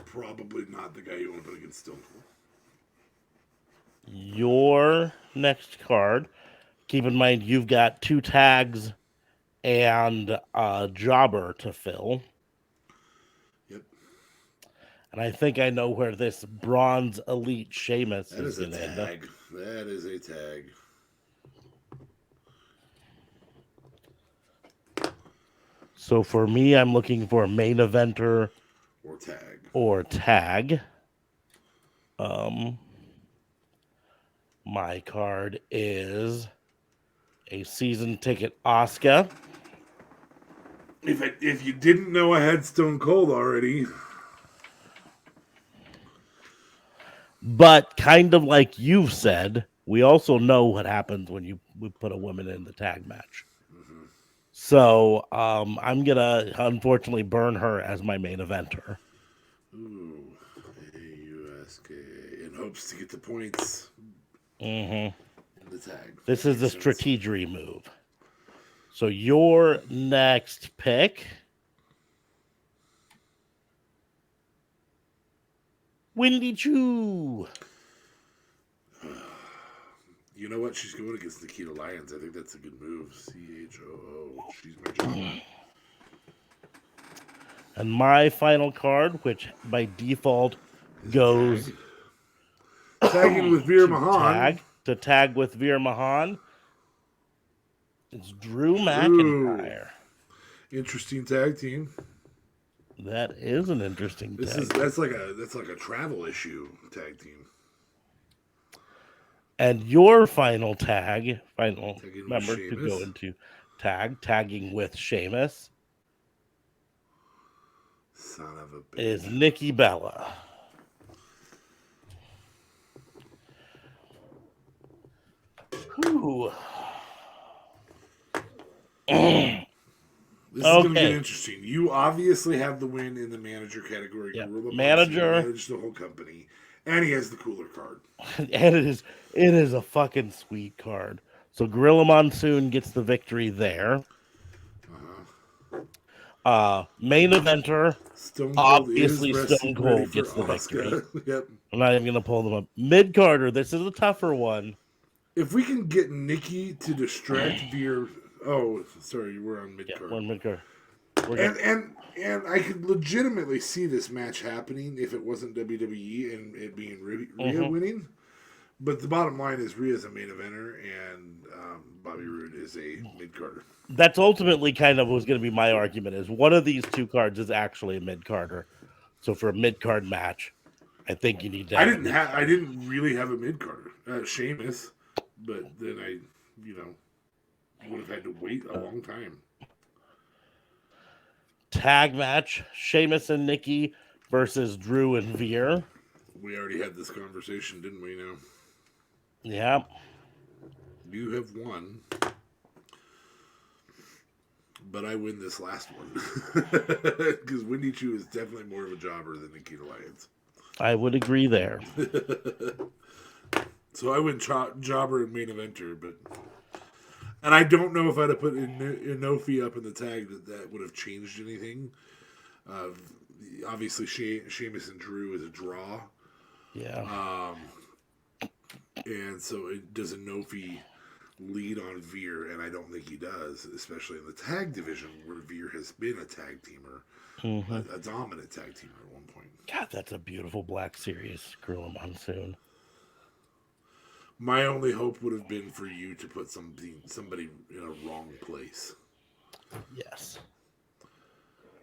S3: Probably not the guy you want to put against Stone Cold.
S1: Your next card, keep in mind you've got 2 tags and a jobber to fill.
S3: Yep.
S1: And I think I know where this bronze elite Sheamus
S3: That
S1: is
S3: is a
S1: going to end up.
S3: tag. That is a tag.
S1: So for me, I'm looking for a main eventer
S3: Or tag.
S1: My card is a season ticket Asuka.
S3: If you didn't know I had Stone Cold already.
S1: But kind of like you've said, we also know what happens when you put a woman in the tag match.
S3: Mm-hmm.
S1: So I'm gonna unfortunately burn her as my main eventer.
S3: Ooh, AUSK in hopes to get the points.
S1: Mm-hmm.
S3: In the tag.
S1: This is the strategery move. So your next pick, Windy Choo.
S3: You know what? She's going against Nikita Lyons. I think that's a good move. CHOO. She's my job.
S1: And my final card, which by default goes
S3: tagging with Veer Mahan.
S1: To tag with Veer Mahan. It's Drew McIntyre.
S3: Interesting tag team.
S1: That is an interesting tag.
S3: That's like a travel issue tag team.
S1: And your final member
S3: to
S1: go into tagging with Sheamus.
S3: Son of a bitch.
S1: Is Nikki Bella. Whew.
S3: This is going to get interesting. You obviously have the win in the manager category.
S1: Yep.
S3: Manager managed the whole company, and he has the cooler card.
S1: And it is a fucking sweet card. So Gorilla Monsoon gets the victory there. Main eventer, Stone Cold gets the victory.
S3: Yep.
S1: I'm not even going to pull them up. Mid Carter, this is a tougher one.
S3: If we can get Nikki to distract Veer. Oh, sorry, we're on mid card.
S1: We're on mid card.
S3: And I could legitimately see this match happening if it wasn't WWE and it being Rhea winning. But the bottom line is Rhea's a main eventer and Bobby Roode is a mid carder.
S1: That's ultimately kind of was going to be my argument. Is one of these 2 cards is actually a mid carder. So for a mid card match, I think you need to.
S3: I didn't really have a mid carder, Sheamus, but then I would have had to wait a long time.
S1: Tag match: Sheamus and Nikki versus Drew and Veer.
S3: We already had this conversation, didn't we? Now.
S1: Yeah.
S3: You have won, but I win this last one because Windy Choo is definitely more of a jobber than Nikita Lyons.
S1: I would agree there.
S3: So I win jobber and main eventer, and I don't know if I'd have put Inofi up in the tag that would have changed anything. Obviously, Sheamus and Drew is a draw.
S1: Yeah.
S3: And so does Inofi lead on Veer, and I don't think he does, especially in the tag division where Veer has been a tag teamer, a dominant tag teamer at one point.
S1: God, that's a beautiful Black Series Gorilla Monsoon.
S3: My only hope would have been for you to put somebody in a wrong place.
S1: Yes.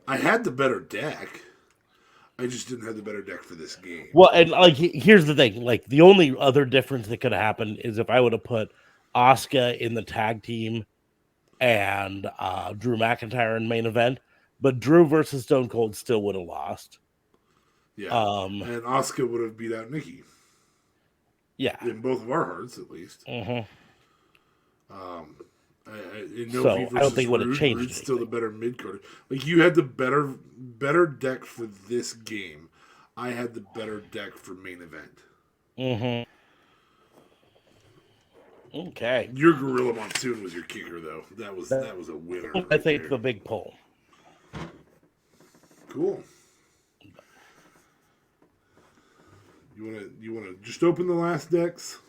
S3: I had the better deck. I just didn't have the better deck for this game.
S1: Well, and here's the thing. The only other difference that could have happened is if I would have put Asuka in the tag team and Drew McIntyre in main event, but Drew versus Stone Cold still would have lost.
S3: Yeah. And Asuka would have beat out Nikki.
S1: Yeah.
S3: In both of our hearts, at least.
S1: Mm-hmm.
S3: I
S1: don't think it would have changed.
S3: Roode's still the better mid carder. You had the better deck for this game. I had the better deck for main event.
S1: Mm-hmm. Okay.
S3: Your Gorilla Monsoon was your kicker, though. That was a winner.
S1: I
S3: Right
S1: think
S3: there.
S1: the big pull.
S3: Cool. You wanna just open the last decks?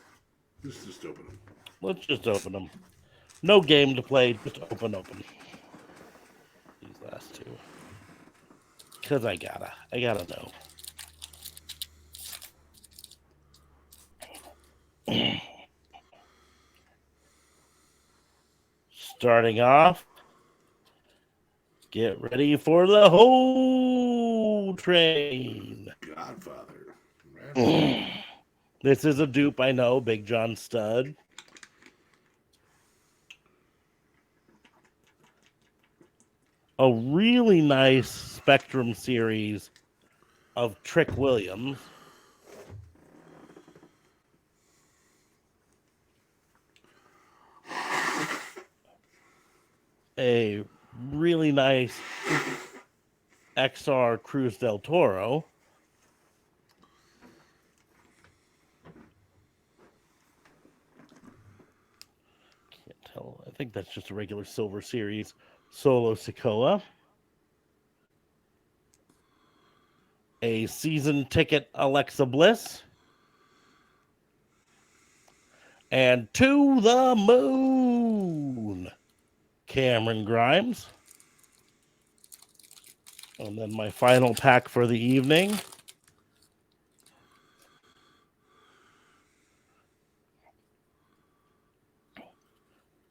S3: Just open them.
S1: Let's just open them. No game to play. Just open. These last two. Because I gotta know. Starting off, get ready for the whole train.
S3: Godfather. Right.
S1: This is a dupe, I know. Big John Stud. A really nice Spectrum series of Trick Williams. A really nice XR Cruz del Toro. Can't tell. I think that's just a regular Silver Series Solo Sokoa. A season ticket Alexa Bliss. And to the moon, Cameron Grimes. And then my final pack for the evening.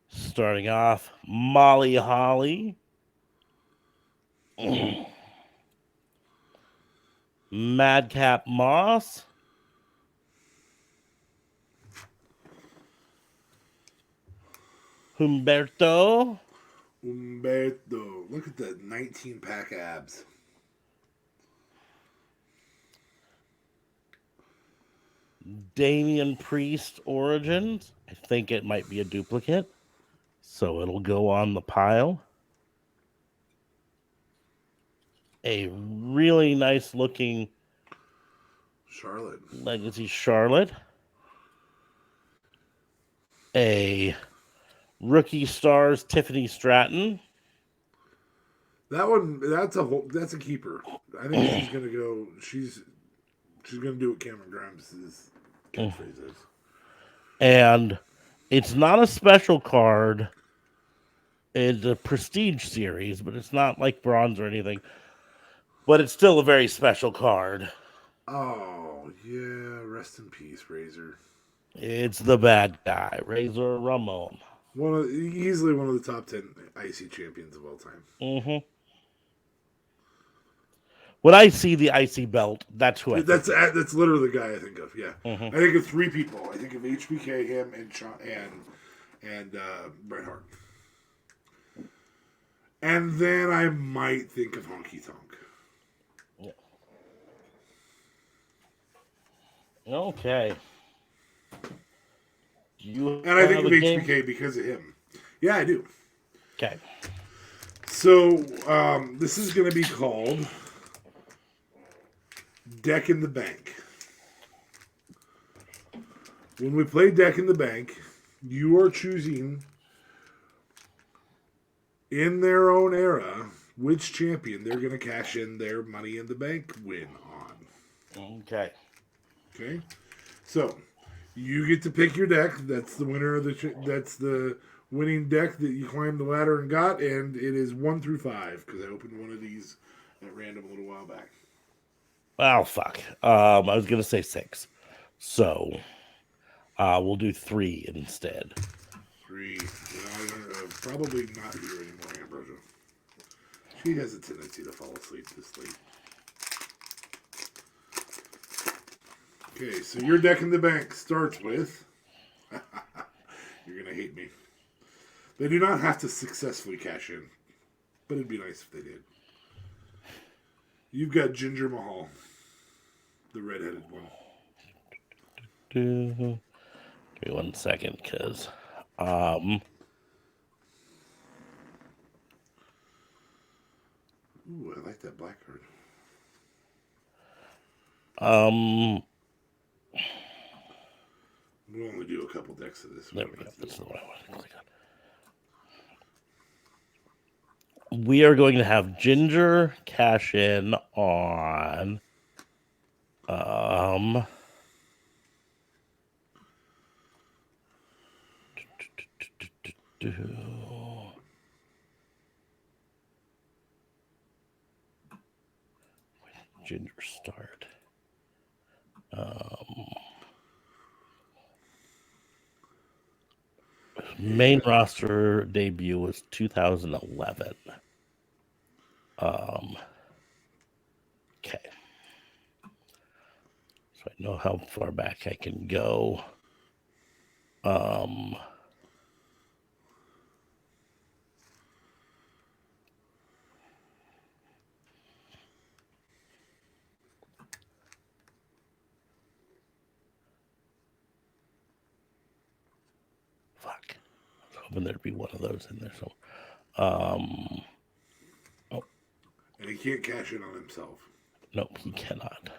S1: Starting off, Molly Holly. Madcap Moss. Humberto.
S3: Look at that 19-pack abs.
S1: Damian Priest Origins. I think it might be a duplicate, so it'll go on the pile. A really nice looking
S3: Charlotte.
S1: Legacy Charlotte. A Rookie Stars Tiffany Stratton.
S3: That's a keeper. I think she's gonna go. She's gonna do what Cameron Grimes' catchphrase is.
S1: And it's not a special card. It's a prestige series, but it's not like bronze or anything. But it's still a very special card.
S3: Oh yeah, rest in peace, Razor.
S1: It's the bad guy, Razor Ramon.
S3: Easily one of the top 10 IC champions of all time.
S1: Mm-hmm. When I see the IC belt, that's who I think.
S3: That's literally the guy I think of. Yeah,
S1: Mm-hmm.
S3: I think of three people. I think of HBK, him, and Bret Hart. And then I might think of Honky Tonk.
S1: Yeah. Okay.
S3: And I think of HBK because of him. Yeah, I do.
S1: Okay.
S3: So this is going to be called Deck in the Bank. When we play Deck in the Bank, you are choosing in their own era which champion they're going to cash in their Money in the Bank win on.
S1: Okay.
S3: Okay? So, you get to pick your deck. That's the winner of that's the winning deck that you climbed the ladder and got, and it is 1 through 5 because I opened one of these at random a little while back.
S1: Oh, fuck. I was going to say 6. So, we'll do 3 instead.
S3: 3. Probably not here anymore, Ambrosia. She has a tendency to fall asleep this late. Okay, so your Deck in the Bank starts with... You're going to hate me. They do not have to successfully cash in, but it'd be nice if they did. You've got Ginger Mahal, the redheaded one.
S1: Give me 1 second, because...
S3: Ooh, I like that black card. We'll only do a couple decks of this.
S1: There we go. That's the one I wanted to click on. We are going to have Ginger cash in on Ginger start. Main roster debut was 2011. Okay. So I know how far back I can go. Fuck. I was hoping there'd be one of those in there. So,
S3: And he can't cash in on himself.
S1: Nope, he cannot.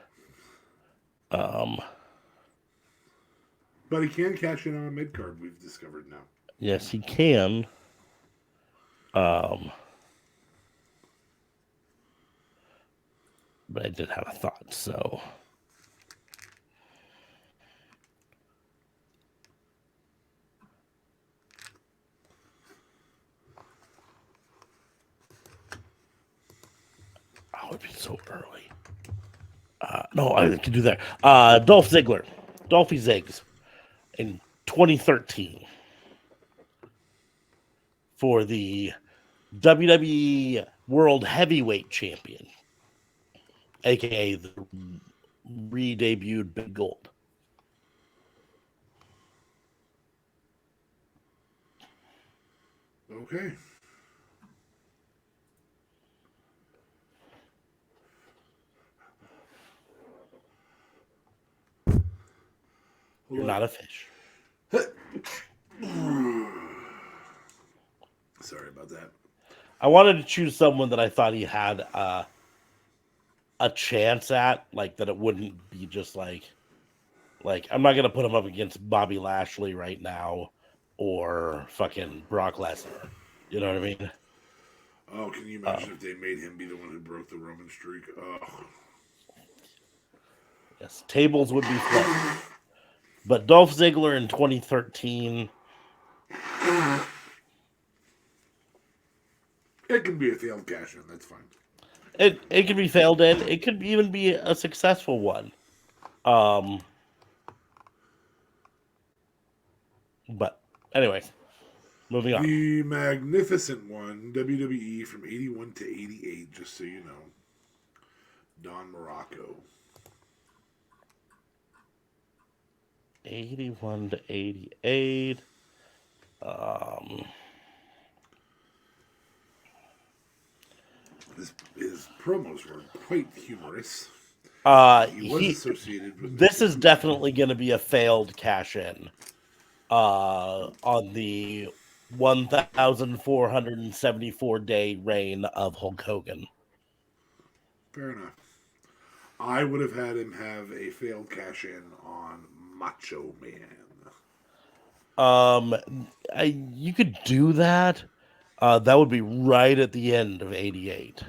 S3: But he can cash in on a mid card, we've discovered now.
S1: Yes, he can. But I did have a thought, so. Oh, it'd be so early. No, I can do that. Dolph Ziggler. Dolphy Ziggs. In 2013. For the WWE World Heavyweight Champion. A.K.A. the re-debuted Big Gold.
S3: Okay.
S1: You're not a fish.
S3: Sorry about that.
S1: I wanted to choose someone that I thought he had a chance at, like that it wouldn't be just like I'm not gonna put him up against Bobby Lashley right now or fucking Brock Lesnar. You know what I mean?
S3: Oh, can you imagine if they made him be the one who broke the Roman streak? Oh.
S1: Yes, tables would be flipped. But Dolph Ziggler in 2013.
S3: It can be a failed cash in, that's fine.
S1: It could be failed in. It could even be a successful one. But anyway, moving on.
S3: The magnificent one, WWE from 81 to 88, just so you know. Don Morocco.
S1: 81 to 88.
S3: His promos were quite humorous. He was associated with...
S1: This is definitely going to be a failed cash-in on the 1,474-day reign of Hulk Hogan.
S3: Fair enough. I would have had him have a failed cash-in on Macho Man.
S1: You could do that. That would be right at the end of 88.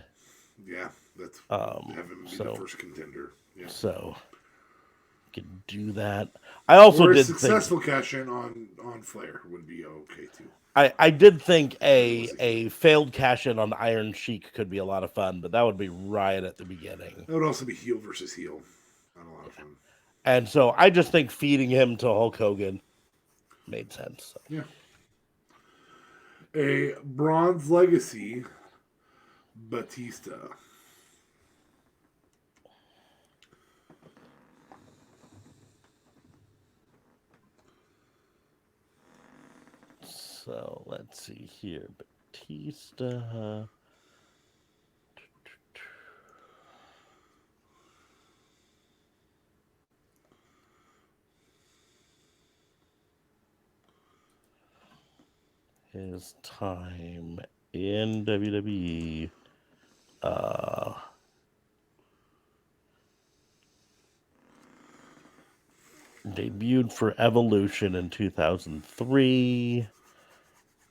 S3: Yeah, that's have him be the first contender. Yeah.
S1: So you could do that. I also
S3: or a
S1: did
S3: successful cash-in on Flair would be okay too.
S1: I did think a failed cash-in on Iron Sheik could be a lot of fun, but that would be right at the beginning.
S3: That would also be heel versus heel. Not a lot of fun.
S1: And so I just think feeding him to Hulk Hogan made sense. So.
S3: Yeah. A Bronze Legacy Batista.
S1: So let's see here. Batista. His time in WWE. debuted for Evolution in 2003,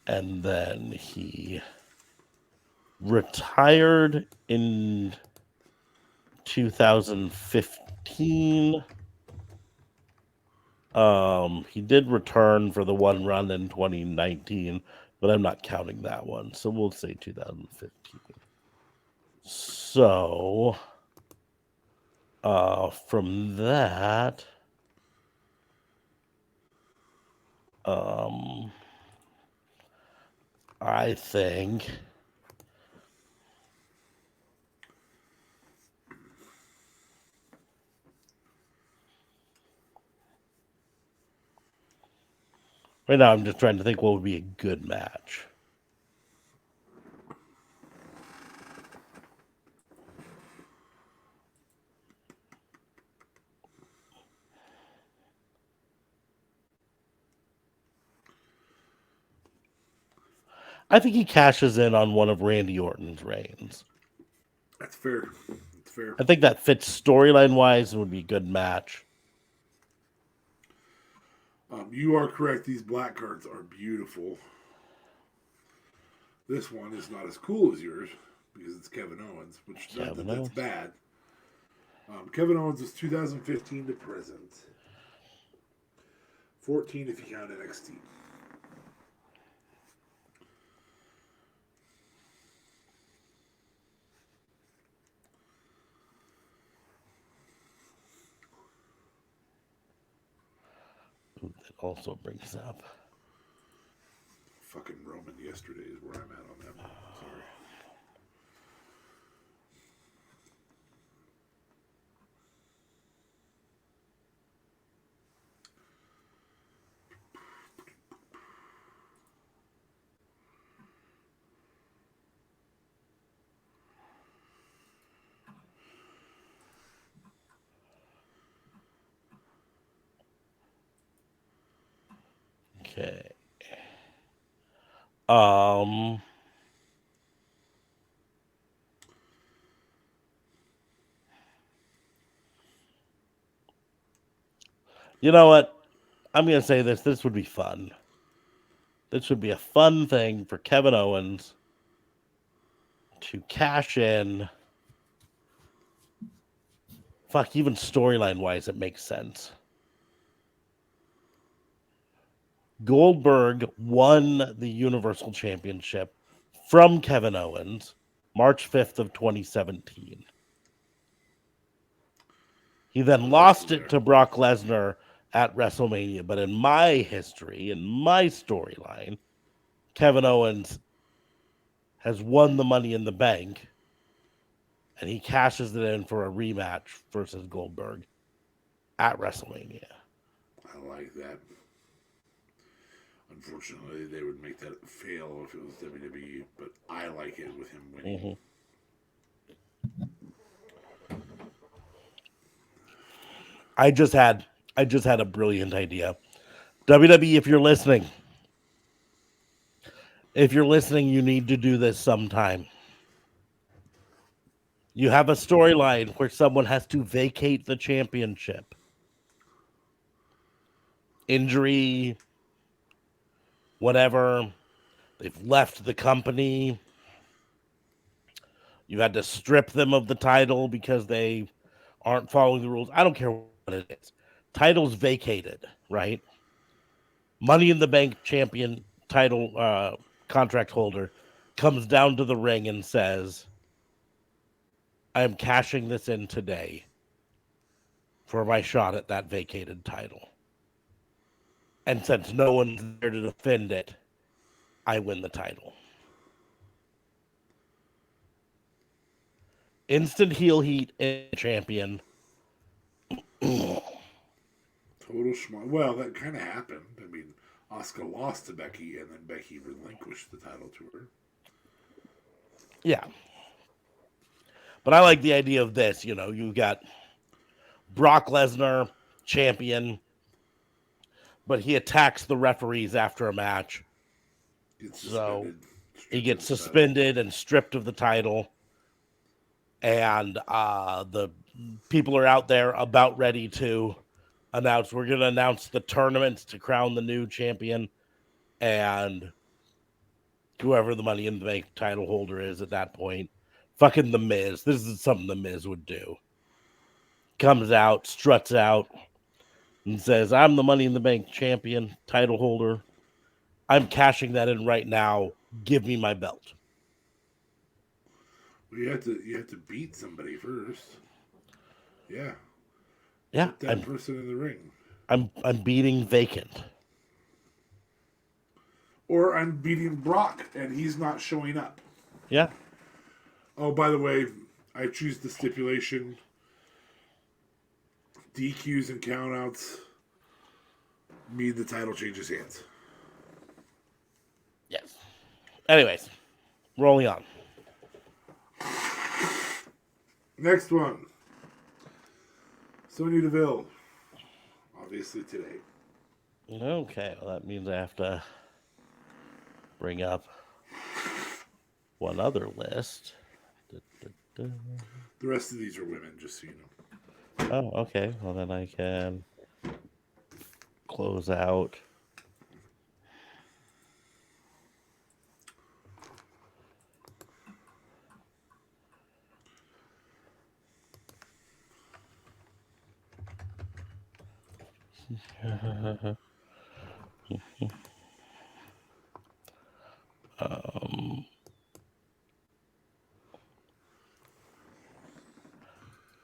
S1: and then he retired in 2015. He did return for the one run in 2019, but I'm not counting that one, so we'll say 2015. So, from that, um, I think right now I'm just trying to think what would be a good match. I think he cashes in on one of Randy Orton's reigns.
S3: That's fair. That's fair.
S1: I think that fits storyline wise and would be a good match.
S3: You are correct. These black cards are beautiful. This one is not as cool as yours because it's Kevin Owens, which that's bad. Kevin Owens is 2015 to present. 14 if you count NXT.
S1: Ooh, that also brings up
S3: Fucking Roman yesterday is where I'm at on that one. Sorry.
S1: okay. Um, you know what? I'm gonna say this. This would be fun. This would be a fun thing for Kevin Owens to cash in. Fuck, even storyline wise, it makes sense. Goldberg won the Universal Championship from Kevin Owens March 5th of 2017. He then lost it to Brock Lesnar at WrestleMania. But in my history, in my storyline, Kevin Owens has won the Money in the Bank, and he cashes it in for a rematch versus Goldberg at WrestleMania.
S3: I like that. Unfortunately, they would make that fail if it was WWE, but I like it with him winning.
S1: Mm-hmm. I just had a brilliant idea. WWE, if you're listening, you need to do this sometime. You have a storyline where someone has to vacate the championship. Injury, whatever. They've left the company. You had to strip them of the title because they aren't following the rules. I don't care what it is. Title's vacated, right? Money in the Bank champion title contract holder comes down to the ring and says, I am cashing this in today for my shot at that vacated title. And since no one's there to defend it, I win the title. Instant heel heat champion.
S3: Total schmuck. Well, that kind of happened. I mean, Asuka lost to Becky, and then Becky relinquished the title to her.
S1: Yeah. But I like the idea of this. You know, you got Brock Lesnar, champion, but he attacks the referees after a match. So he gets suspended and stripped of the title. And the people are out there about ready to we're going to announce the tournaments to crown the new champion, and whoever the Money in the Bank title holder is at that point. Fucking The Miz. This is something The Miz would do. Comes out, struts out, and says, I'm the Money in the Bank champion, title holder. I'm cashing that in right now. Give me my belt.
S3: Well, you have to beat somebody first. Yeah.
S1: Yeah,
S3: Put that person in the ring.
S1: I'm beating vacant.
S3: Or I'm beating Brock and he's not showing up.
S1: Yeah.
S3: Oh, by the way, I choose the stipulation. DQs and countouts mean the title changes hands.
S1: Yes. Anyways, rolling on.
S3: Next one. Sonya Deville. Obviously today.
S1: Okay, well, that means I have to bring up one other list.
S3: The rest of these are women, just so you know.
S1: Oh, okay. Well, then I can close out.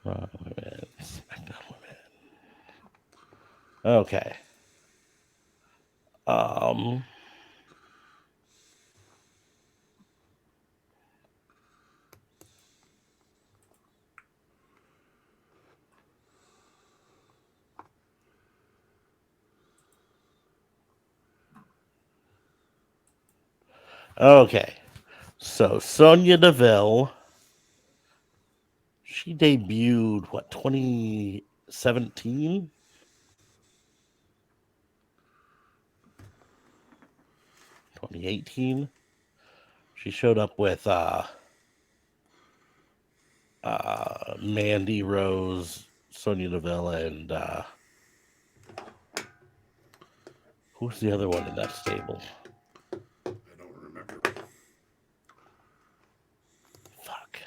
S1: Raw women, SmackDown women. Okay. Okay. So Sonya Deville, she debuted what 2017? 2018. She showed up with Mandy Rose, Sonya Deville, and who's the other one in that stable?
S3: I don't remember.
S1: Fuck.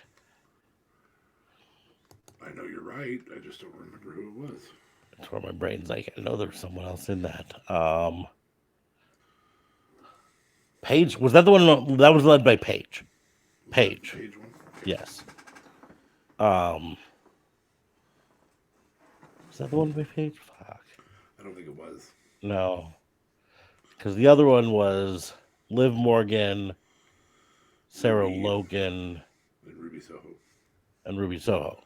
S3: I know you're right. I just don't remember who it was.
S1: That's where my brain's like, I know there's someone else in that. Paige, was that the one that was led by Paige? Paige.
S3: Page one? Okay.
S1: Yes. Was that the one by Paige? Fuck.
S3: I don't think it was.
S1: No. Because the other one was Liv Morgan, Sarah
S3: Ruby.
S1: Logan,
S3: And Ruby Soho.
S1: and Ruby Soho.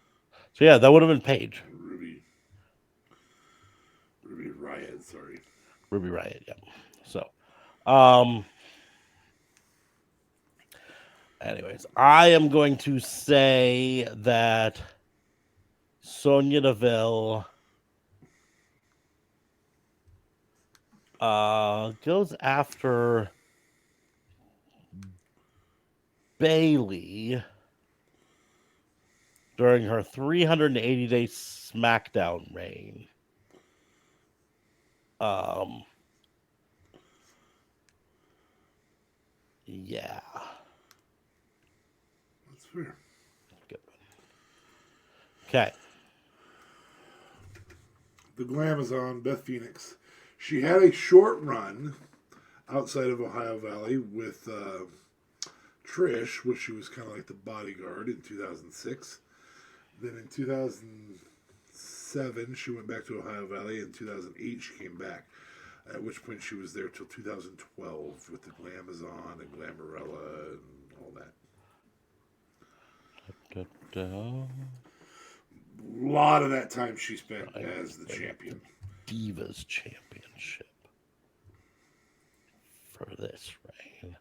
S1: So yeah, that would have been Paige.
S3: Ruby Riot, sorry.
S1: Ruby Riot, yeah. So, anyways, I am going to say that Sonya Deville goes after Bailey during her 380-day SmackDown reign. Yeah.
S3: That's fair.
S1: Good. Okay.
S3: The Glamazon, Beth Phoenix. She had a short run outside of Ohio Valley with Trish, which she was kind of like the bodyguard in 2006. Then in 2007, she went back to Ohio Valley. In 2008, she came back, at which point she was there till 2012 with the Glamazon and Glamarella and all that. A lot of that time she spent as the champion.
S1: Divas Championship for this reign.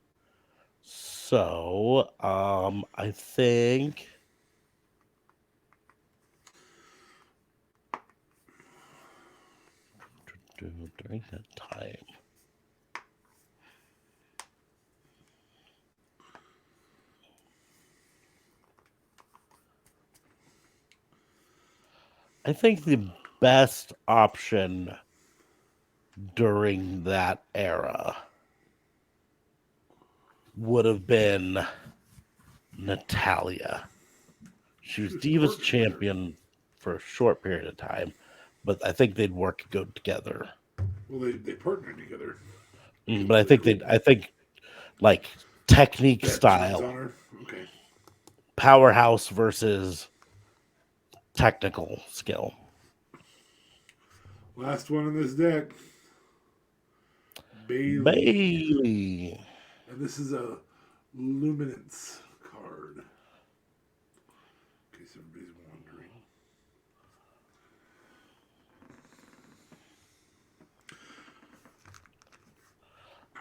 S1: So, I think during that time, I think the best option during that era would have been Natalia. She was Divas champion for a short period of time, but I think they'd work good together.
S3: Well, they partnered together.
S1: But I think like technique
S3: That turns
S1: style,
S3: on her. Okay.
S1: powerhouse versus technical skill.
S3: Last one in this deck. Bailey.
S1: Bailey.
S3: And this is a luminance card. In case everybody's wondering.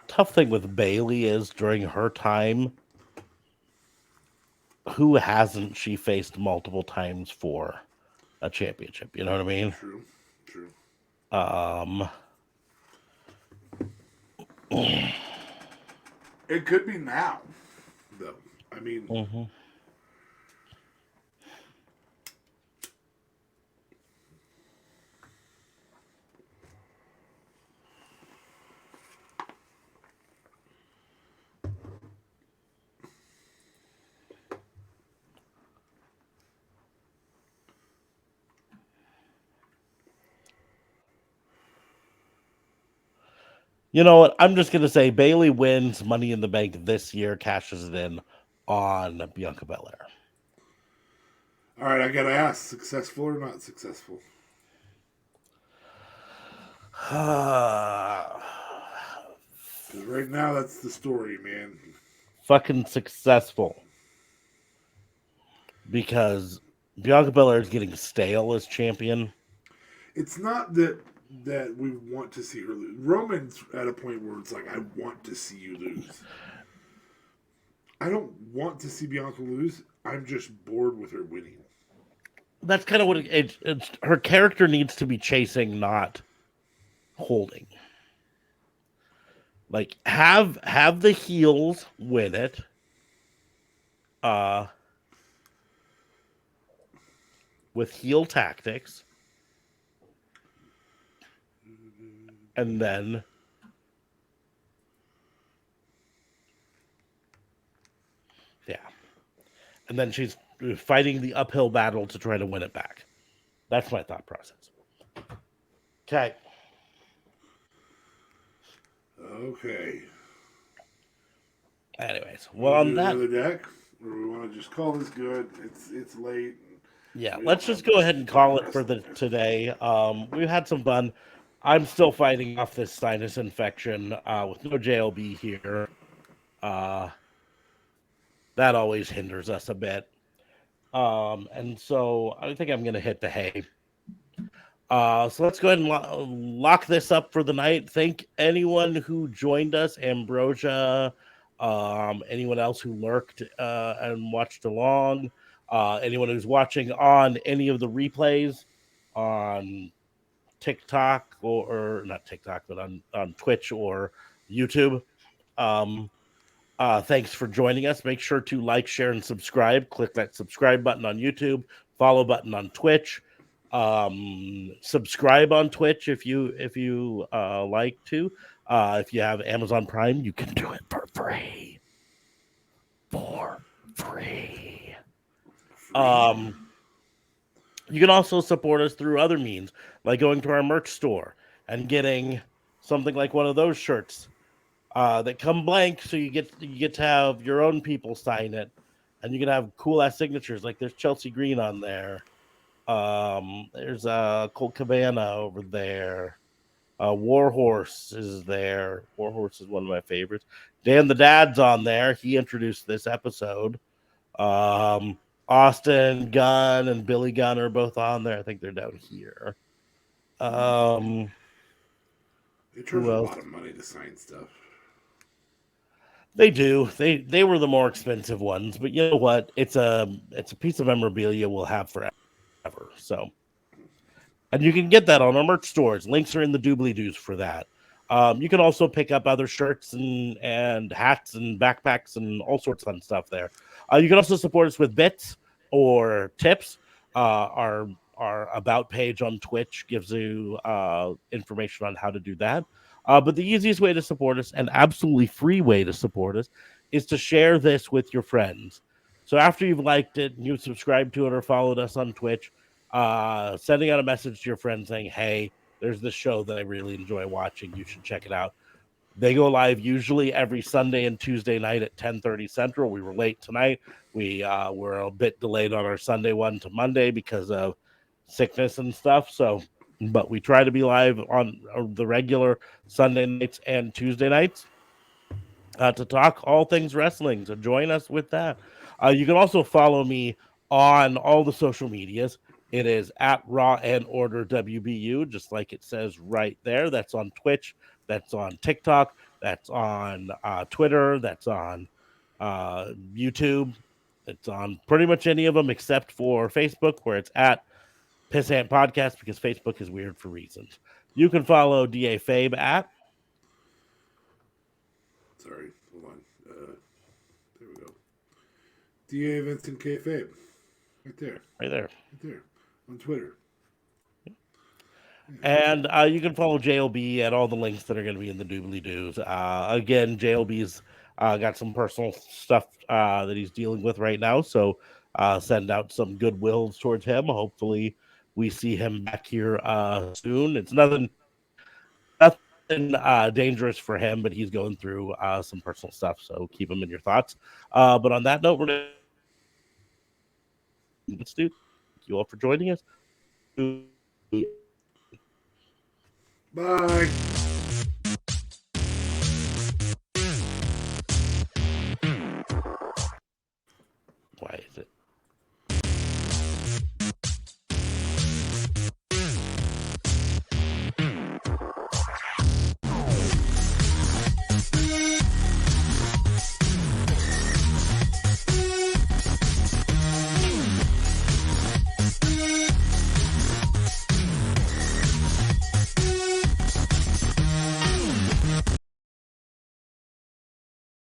S1: Tough thing with Bailey is during her time, who hasn't she faced multiple times for a championship? You know what I mean?
S3: True. True. It could be now, though. I mean,
S1: you know what? I'm just gonna say Bailey wins Money in the Bank this year, cashes it in on Bianca Belair.
S3: all right, I gotta ask: successful or not successful? Because right now, that's the story, man.
S1: Fucking successful. Because Bianca Belair is getting stale as champion.
S3: It's not that we want to see her lose. Roman's at a point where it's like, I want to see you lose. I don't want to see Bianca lose. I'm just bored with her winning.
S1: That's kind of what it's. Her character needs to be chasing, not holding. Like have the heels win it. With heel tactics. And then and then she's fighting the uphill battle to try to win it back. That's my thought process. Okay.
S3: Okay.
S1: Anyways, well, on that,
S3: another deck, or we want to just call this good? It's late.
S1: Yeah, let's just go ahead and call it for the today. We've had some fun. I'm still fighting off this sinus infection with no JLB here. That always hinders us a bit. And so I think I'm going to hit the hay. So let's go ahead and lock this up for the night. Thank anyone who joined us, Ambrosia, anyone else who lurked and watched along, anyone who's watching on any of the replays on TikTok or not TikTok, but on Twitch or YouTube. Thanks for joining us. Make sure to like, share, and subscribe. Click that subscribe button on YouTube, follow button on Twitch. Subscribe on Twitch if you like to. If you have Amazon Prime, you can do it for free. You can also support us through other means, like going to our merch store and getting something like one of those shirts that come blank, so you get to have your own people sign it, and you can have cool ass signatures. Like there's Chelsea Green on there. There's Colt Cabana over there. Warhorse is there. Warhorse is one of my favorites. Dan the Dad's on there. He introduced this episode. Austin Gunn and Billy Gunn are both on there. I think they're down here.
S3: They charge a lot of money to sign stuff.
S1: They do. They were the more expensive ones, but you know what? It's a piece of memorabilia we'll have forever. So, and you can get that on our merch stores. Links are in the doobly-doos for that. You can also pick up other shirts and hats and backpacks and all sorts of fun stuff there. You can also support us with bits or tips. Our our about page on Twitch gives you information on how to do that. But the easiest way to support us, and absolutely free way to support us, is to share this with your friends. So after you've liked it, you've subscribed to it or followed us on Twitch, sending out a message to your friends saying, "Hey, there's this show that I really enjoy watching. You should check it out." They go live usually every Sunday and Tuesday night at 10:30 Central. We were late tonight. We were a bit delayed on our Sunday one to Monday because of sickness and stuff. So, but we try to be live on the regular Sunday nights and Tuesday nights to talk all things wrestling. So join us with that. You can also follow me on all the social medias. It is at Raw and Order WBU, just like it says right there. That's on Twitch. That's on TikTok. That's on Twitter. That's on YouTube. It's on pretty much any of them except for Facebook, where it's at Pissant Podcast, because Facebook is weird for reasons. You can follow DA Fabe at.
S3: Sorry, hold on. There we go. DA Vincent K. Fabe. Right there.
S1: Right there.
S3: Right there. On Twitter.
S1: And you can follow JLB at all the links that are going to be in the doobly doos. Again, JLB's got some personal stuff that he's dealing with right now. So send out some goodwill towards him. Hopefully, we see him back here soon. It's nothing dangerous for him, but he's going through some personal stuff. So keep him in your thoughts. But on that note, let's do. Thank you all for joining us.
S3: Bye.